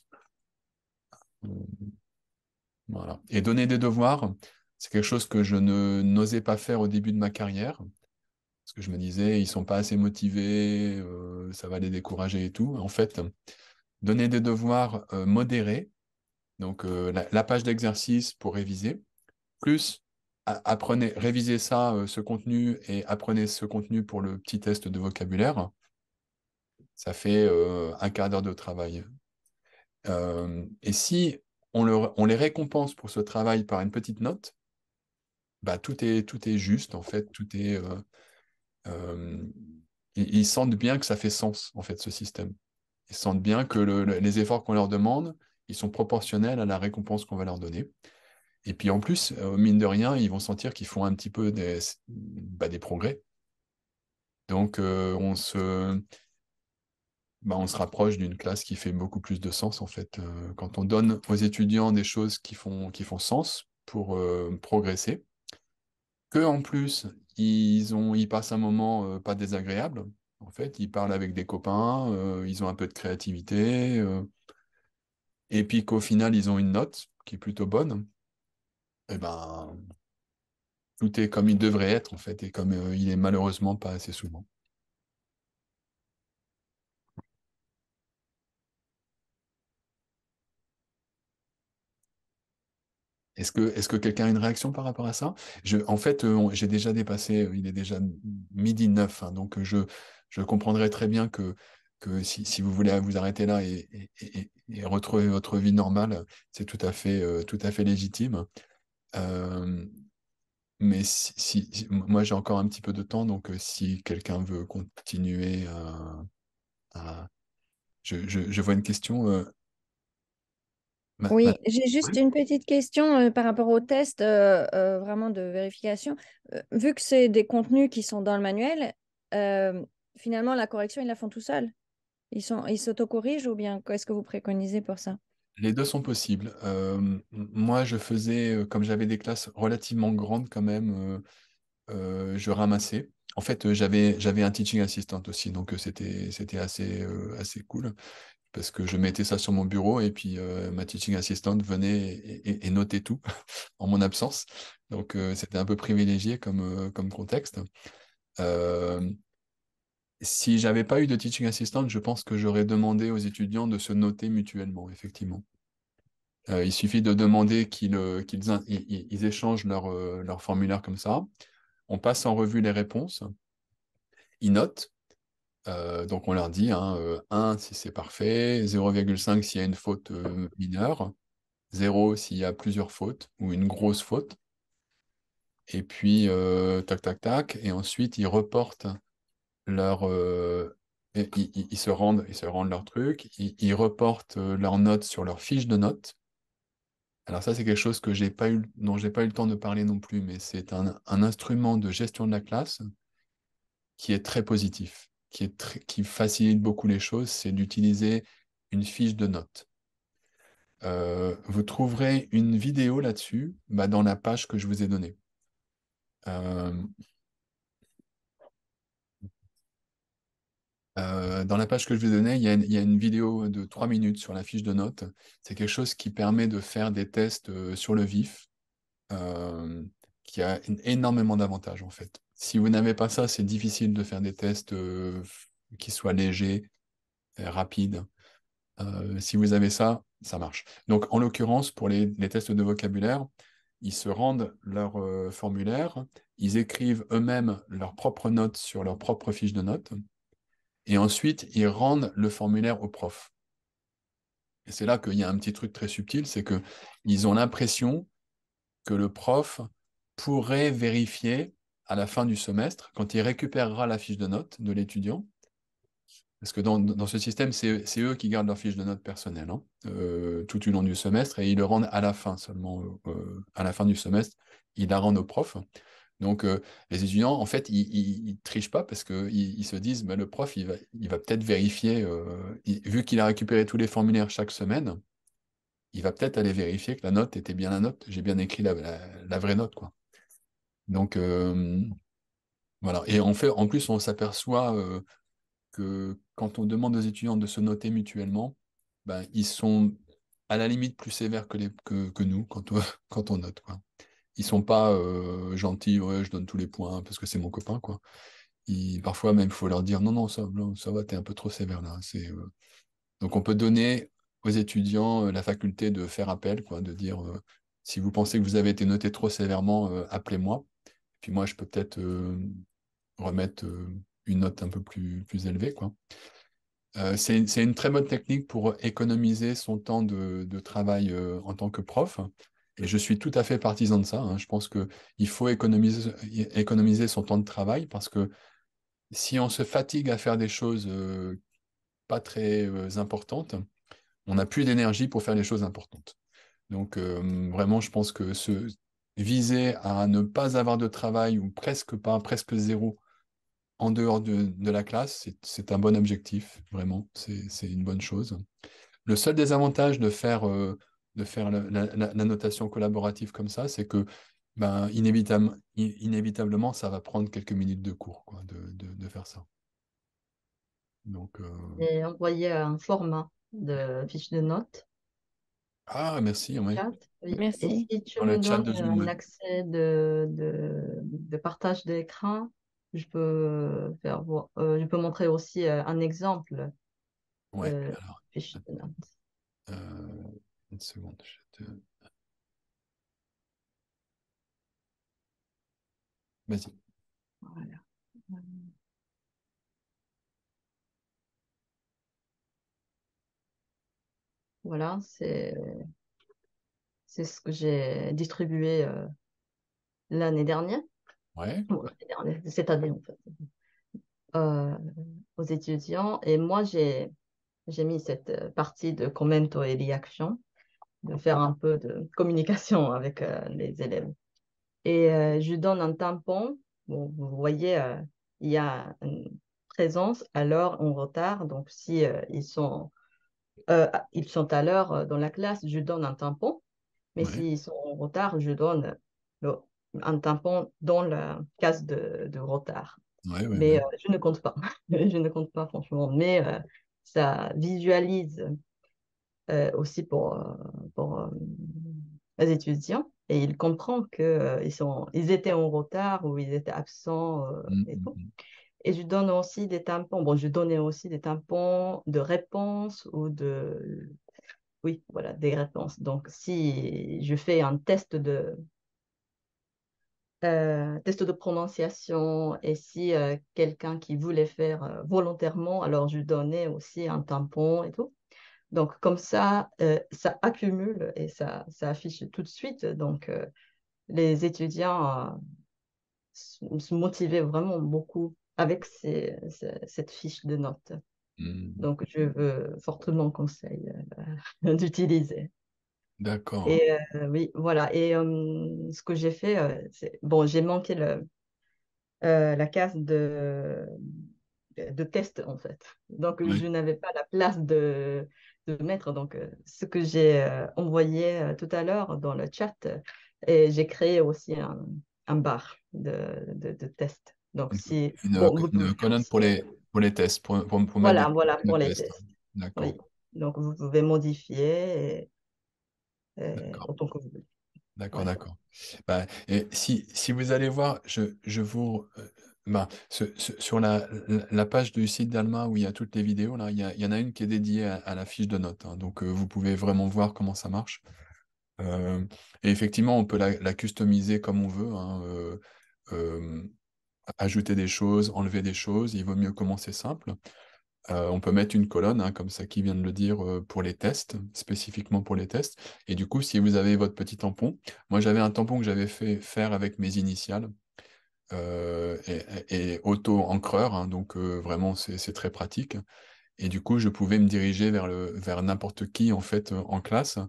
Voilà. Et donner des devoirs, c'est quelque chose que je n'osais pas faire au début de ma carrière, parce que je me disais, ils sont pas assez motivés, ça va les décourager et tout. En fait, donner des devoirs modérés, donc la page d'exercice pour réviser, plus apprenez, révisez ça, ce contenu, et apprenez ce contenu pour le petit test de vocabulaire, ça fait un quart d'heure de travail. Et si on les récompense pour ce travail par une petite note, bah, tout est juste, en fait, euh, ils sentent bien que ça fait sens, en fait, ce système. Ils sentent bien que les efforts qu'on leur demande, ils sont proportionnels à la récompense qu'on va leur donner. Et puis en plus, mine de rien, ils vont sentir qu'ils font un petit peu des progrès. Donc on se rapproche d'une classe qui fait beaucoup plus de sens, en fait. Quand on donne aux étudiants des choses qui font sens pour progresser, que en plus, ils passent un moment pas désagréable. En fait, ils parlent avec des copains, ils ont un peu de créativité, et puis qu'au final, ils ont une note qui est plutôt bonne. Et ben, tout est comme il devrait être, en fait, et comme il est malheureusement pas assez souvent. Est-ce que quelqu'un a une réaction par rapport à ça? En fait, j'ai déjà dépassé, il est déjà midi 9, hein, donc je comprendrais très bien que si vous voulez vous arrêter là et retrouver votre vie normale, c'est tout à fait légitime. Euh, mais moi, j'ai encore un petit peu de temps, donc si quelqu'un veut continuer à- je vois une question. Oui, j'ai Oui. juste une petite question par rapport au test vraiment de vérification. Vu que c'est des contenus qui sont dans le manuel, euh, finalement, la correction, ils la font tout seuls. Ils s'autocorrigent ou bien qu'est-ce que vous préconisez pour ça? Les deux sont possibles. Moi, je faisais, comme j'avais des classes relativement grandes quand même, je ramassais. En fait, j'avais un teaching assistant aussi, donc c'était assez cool parce que je mettais ça sur mon bureau et puis ma teaching assistant venait et notait tout en mon absence. Donc c'était un peu privilégié comme contexte. Euh, Si j'avais pas eu de teaching assistant, je pense que j'aurais demandé aux étudiants de se noter mutuellement, effectivement. Il suffit de demander qu'ils échangent leur formulaire comme ça. On passe en revue les réponses. Ils notent. Donc on leur dit 1 si c'est parfait, 0,5 s'il y a une faute mineure, 0 s'il y a plusieurs fautes ou une grosse faute. Et puis tac tac tac. Et ensuite ils reportent leur ils se rendent leur truc, ils reportent leurs notes sur leur fiche de notes. Alors ça, c'est quelque chose dont j'ai pas eu le temps de parler non plus, mais c'est un instrument de gestion de la classe qui est très positif, qui facilite beaucoup les choses, c'est d'utiliser une fiche de notes. Vous trouverez une vidéo là-dessus, dans la page que je vous ai donnée. Euh, dans la page que je vous ai donnée, il y a une vidéo de 3 minutes sur la fiche de notes. C'est quelque chose qui permet de faire des tests sur le vif, euh, qui a énormément d'avantages en fait. Si vous n'avez pas ça, c'est difficile de faire des tests qui soient légers, rapides. Si vous avez ça, ça marche. Donc en l'occurrence, pour les tests de vocabulaire, ils se rendent leur formulaire, ils écrivent eux-mêmes leurs propres notes sur leur propre fiche de notes, et ensuite ils rendent le formulaire au prof. Et c'est là qu'il y a un petit truc très subtil, c'est que ils ont l'impression que le prof pourrait vérifier à la fin du semestre, quand il récupérera la fiche de notes de l'étudiant, parce que dans ce système, c'est eux qui gardent leur fiche de notes personnelle tout du long du semestre et ils le rendent à la fin seulement, à la fin du semestre, ils la rendent au prof. Donc les étudiants, en fait, ils trichent pas parce qu'ils se disent, le prof, il va peut-être vérifier, vu qu'il a récupéré tous les formulaires chaque semaine, il va peut-être aller vérifier que la note était bien la note, j'ai bien écrit la vraie note, quoi. Donc, voilà. Et en plus, on s'aperçoit que quand on demande aux étudiants de se noter mutuellement, ils sont à la limite plus sévères que nous quand on note, quoi. Ils sont pas gentils, ouais, je donne tous les points parce que c'est mon copain, quoi. Parfois même, il faut leur dire non, ça va, t'es un peu trop sévère là. Donc on peut donner aux étudiants la faculté de faire appel, quoi, de dire si vous pensez que vous avez été noté trop sévèrement, appelez-moi. Puis moi, je peux peut-être remettre une note un peu plus élevée, quoi. C'est une très bonne technique pour économiser son temps de travail en tant que prof. Et je suis tout à fait partisan de ça, hein. Je pense qu'il faut économiser son temps de travail parce que si on se fatigue à faire des choses pas très importantes, on n'a plus d'énergie pour faire les choses importantes. Donc vraiment, je pense que viser à ne pas avoir de travail ou presque pas, presque zéro en dehors de la classe, c'est un bon objectif, vraiment, c'est une bonne chose. Le seul désavantage de faire la notation collaborative comme ça, c'est que inévitablement, ça va prendre quelques minutes de cours, quoi, de faire ça. Donc, Et envoyer un format de fiche de notes Ah, merci, oui. chat. Oui. Et Merci. si tu Dans me le chat donnes de Zoom, un ouais. accès de partage d'écran, je peux je peux montrer aussi un exemple Ouais, euh, alors, fiche de notes. une seconde. Vas-y. Voilà. Voilà, c'est ce que j'ai distribué l'année dernière. Ouais, Bon, l'année dernière, cette année en fait, euh, aux étudiants. Et moi, j'ai mis cette partie de commento et réaction, de faire un peu de communication avec les élèves. Et je donne un tampon. Bon, vous voyez, il y a une présence à l'heure en retard. Donc, si ils sont à l'heure dans la classe, je donne un tampon. Mais ouais, s'ils sont en retard, je donne le- un tampon dans la case de retard. ouais, ouais, Mais ouais. je ne compte pas. Je ne compte pas, franchement. Mais ça visualise aussi pour les étudiants. Et ils comprennent ils étaient en retard ou ils étaient absents Mm, et mm, tout. mm. Et je donne aussi des tampons. Bon, je donnais aussi des tampons de réponse ou de... Oui, voilà, des réponses. Donc, si je fais un test de prononciation et si quelqu'un qui voulait faire volontairement, alors je donnais aussi un tampon et tout. Donc, comme ça accumule et ça affiche tout de suite. Donc, les étudiants se motivaient vraiment beaucoup avec cette fiche de notes. Mm. Donc, je veux fortement conseiller d'utiliser. D'accord. Et oui, voilà. Et ce que j'ai fait, bon, j'ai manqué la case de test, en fait. Donc, Ouais. je n'avais pas la place de mettre. Donc, ce que j'ai envoyé tout à l'heure dans le chat, et j'ai créé aussi un bar de test. Donc, si, bon, vous Une pouvez colonne aussi, pour les tests, pour mettre des voilà, de pour les tests. tests. D'accord. Oui. Donc, vous pouvez modifier D'accord. autant que vous voulez. D'accord, Voilà. d'accord. Bah, et si vous allez voir, je vous bah, sur la page du site d'Alma où il y a toutes les vidéos, là, il y en a une qui est dédiée à la fiche de notes, hein. Donc vous pouvez vraiment voir comment ça marche. Euh, et effectivement, on peut la customiser comme on veut, hein, euh, ajouter des choses, enlever des choses. Il vaut mieux commencer simple. On peut mettre une colonne, hein, comme ça qui vient de le dire, pour les tests, spécifiquement pour les tests. Et du coup, si vous avez votre petit tampon, moi j'avais un tampon que j'avais fait faire avec mes initiales et auto-encreur, hein, donc vraiment c'est très pratique. Et du coup, je pouvais me diriger vers n'importe qui en fait en classe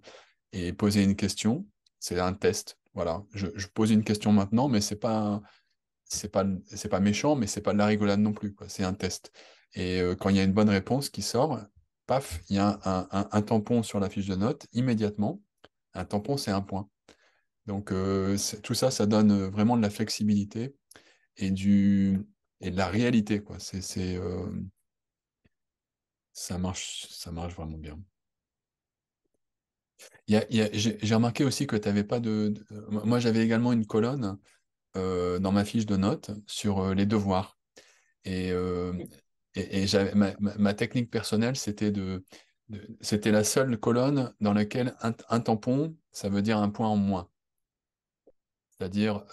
et poser une question. C'est un test. Voilà, je pose une question maintenant, mais c'est pas méchant, mais c'est pas de la rigolade non plus, quoi. C'est un test. Et quand il y a une bonne réponse qui sort, paf, il y a un tampon sur la fiche de notes immédiatement. Un tampon, c'est un point. Donc tout ça, ça donne vraiment de la flexibilité et et de la réalité, quoi. Ça marche vraiment bien. J'ai remarqué aussi que tu n'avais pas moi, j'avais également une colonne dans ma fiche de notes sur les devoirs. Et, ma technique personnelle, c'était la seule colonne dans laquelle un tampon, ça veut dire un point en moins. C'est-à-dire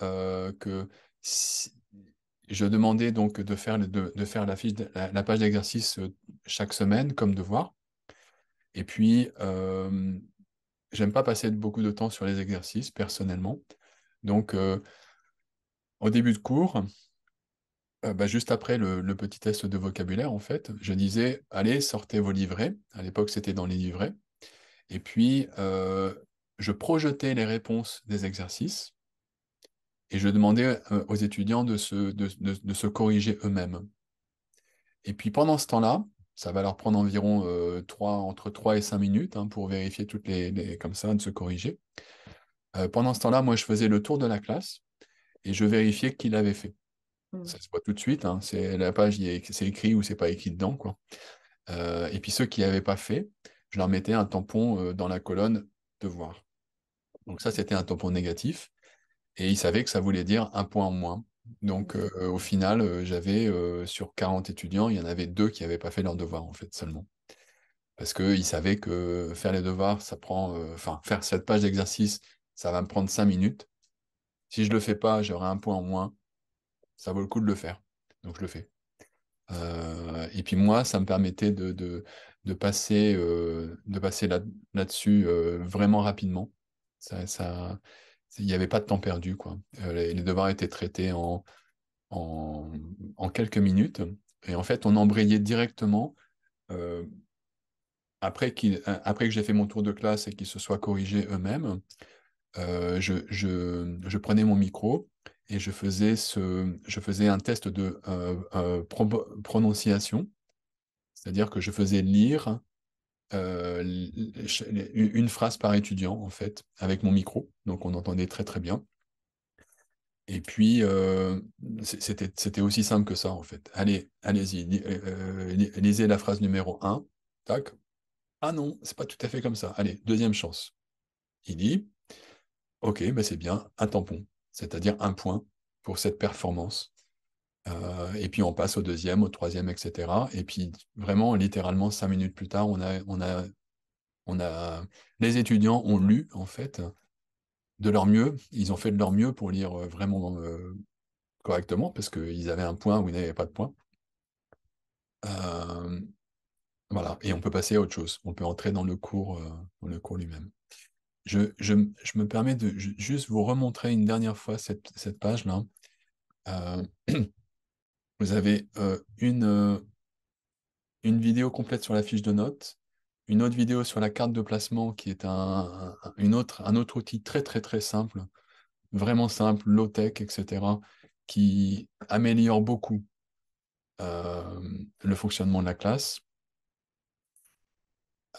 que si- je demandais donc de faire la page d'exercice chaque semaine comme devoir. Et puis, j'aime pas passer beaucoup de temps sur les exercices personnellement. Donc, au début de cours, bah, juste après le petit test de vocabulaire, en fait, je disais, allez, sortez vos livrets. À l'époque, c'était dans les livrets. Et puis, je projetais les réponses des exercices et je demandais aux étudiants de se corriger eux-mêmes. Et puis, pendant ce temps-là, ça va leur prendre environ entre 3 et 5 minutes, hein, pour vérifier comme ça, de se corriger. Pendant ce temps-là, moi, je faisais le tour de la classe et je vérifiais qui l'avait fait. Mm. Ça se voit tout de suite, hein, c'est la page, c'est écrit ou c'est pas écrit dedans, quoi. Et puis ceux qui n'avaient pas fait, je leur mettais un tampon dans la colonne devoir. Donc ça, c'était un tampon négatif. Et il savait que ça voulait dire un point en moins. Donc au final, j'avais sur 40 étudiants, il y en avait 2 qui n'avaient pas fait leurs devoirs, en fait, seulement. Parce qu'il savait que faire les devoirs, ça prend... Enfin, faire cette page d'exercice, ça va me prendre 5 minutes. Si je le fais pas, j'aurai un point en moins. Ça vaut le coup de le faire. Donc je le fais. Et puis moi, ça me permettait de passer là-dessus vraiment rapidement. Il n'y avait pas de temps perdu, quoi. Les devoirs étaient traités en quelques minutes. Et en fait, on embrayait directement, euh, après que j'ai fait mon tour de classe et qu'ils se soient corrigés eux-mêmes, je prenais mon micro et je faisais un test de prononciation, c'est-à-dire que je faisais lire une phrase par étudiant, en fait, avec mon micro, donc on entendait très très bien. Et puis, c'était aussi simple que ça, en fait. Allez-y, lisez la phrase numéro 1, tac. Ah non, c'est pas tout à fait comme ça. Allez, deuxième chance. Il dit, ok, ben c'est bien, un tampon, c'est-à-dire un point pour cette performance. Et puis on passe au deuxième, au troisième, etc. Et puis vraiment, littéralement, 5 minutes plus tard, les étudiants ont lu, en fait, de leur mieux. Ils ont fait de leur mieux pour lire vraiment correctement, parce qu'ils avaient un point ou ils n'avaient pas de point. Euh, voilà, et on peut passer à autre chose. On peut entrer dans le cours lui-même. Je me permets de juste vous remontrer une dernière fois cette page-là. Euh, Vous avez une vidéo complète sur la fiche de notes, une autre vidéo sur la carte de placement qui est un autre outil très très très simple, vraiment simple, low-tech, etc., qui améliore beaucoup le fonctionnement de la classe.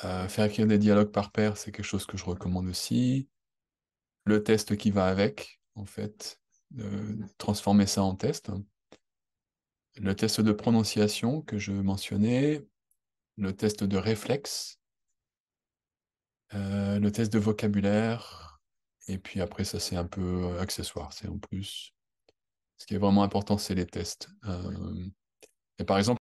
Faire écrire des dialogues par pair, c'est quelque chose que je recommande aussi. Le test qui va avec, en fait, transformer ça en test. Le test de prononciation que je mentionnais, le test de réflexe, le test de vocabulaire, et puis après, ça, c'est un peu accessoire, c'est en plus. Ce qui est vraiment important, c'est les tests. Et par exemple,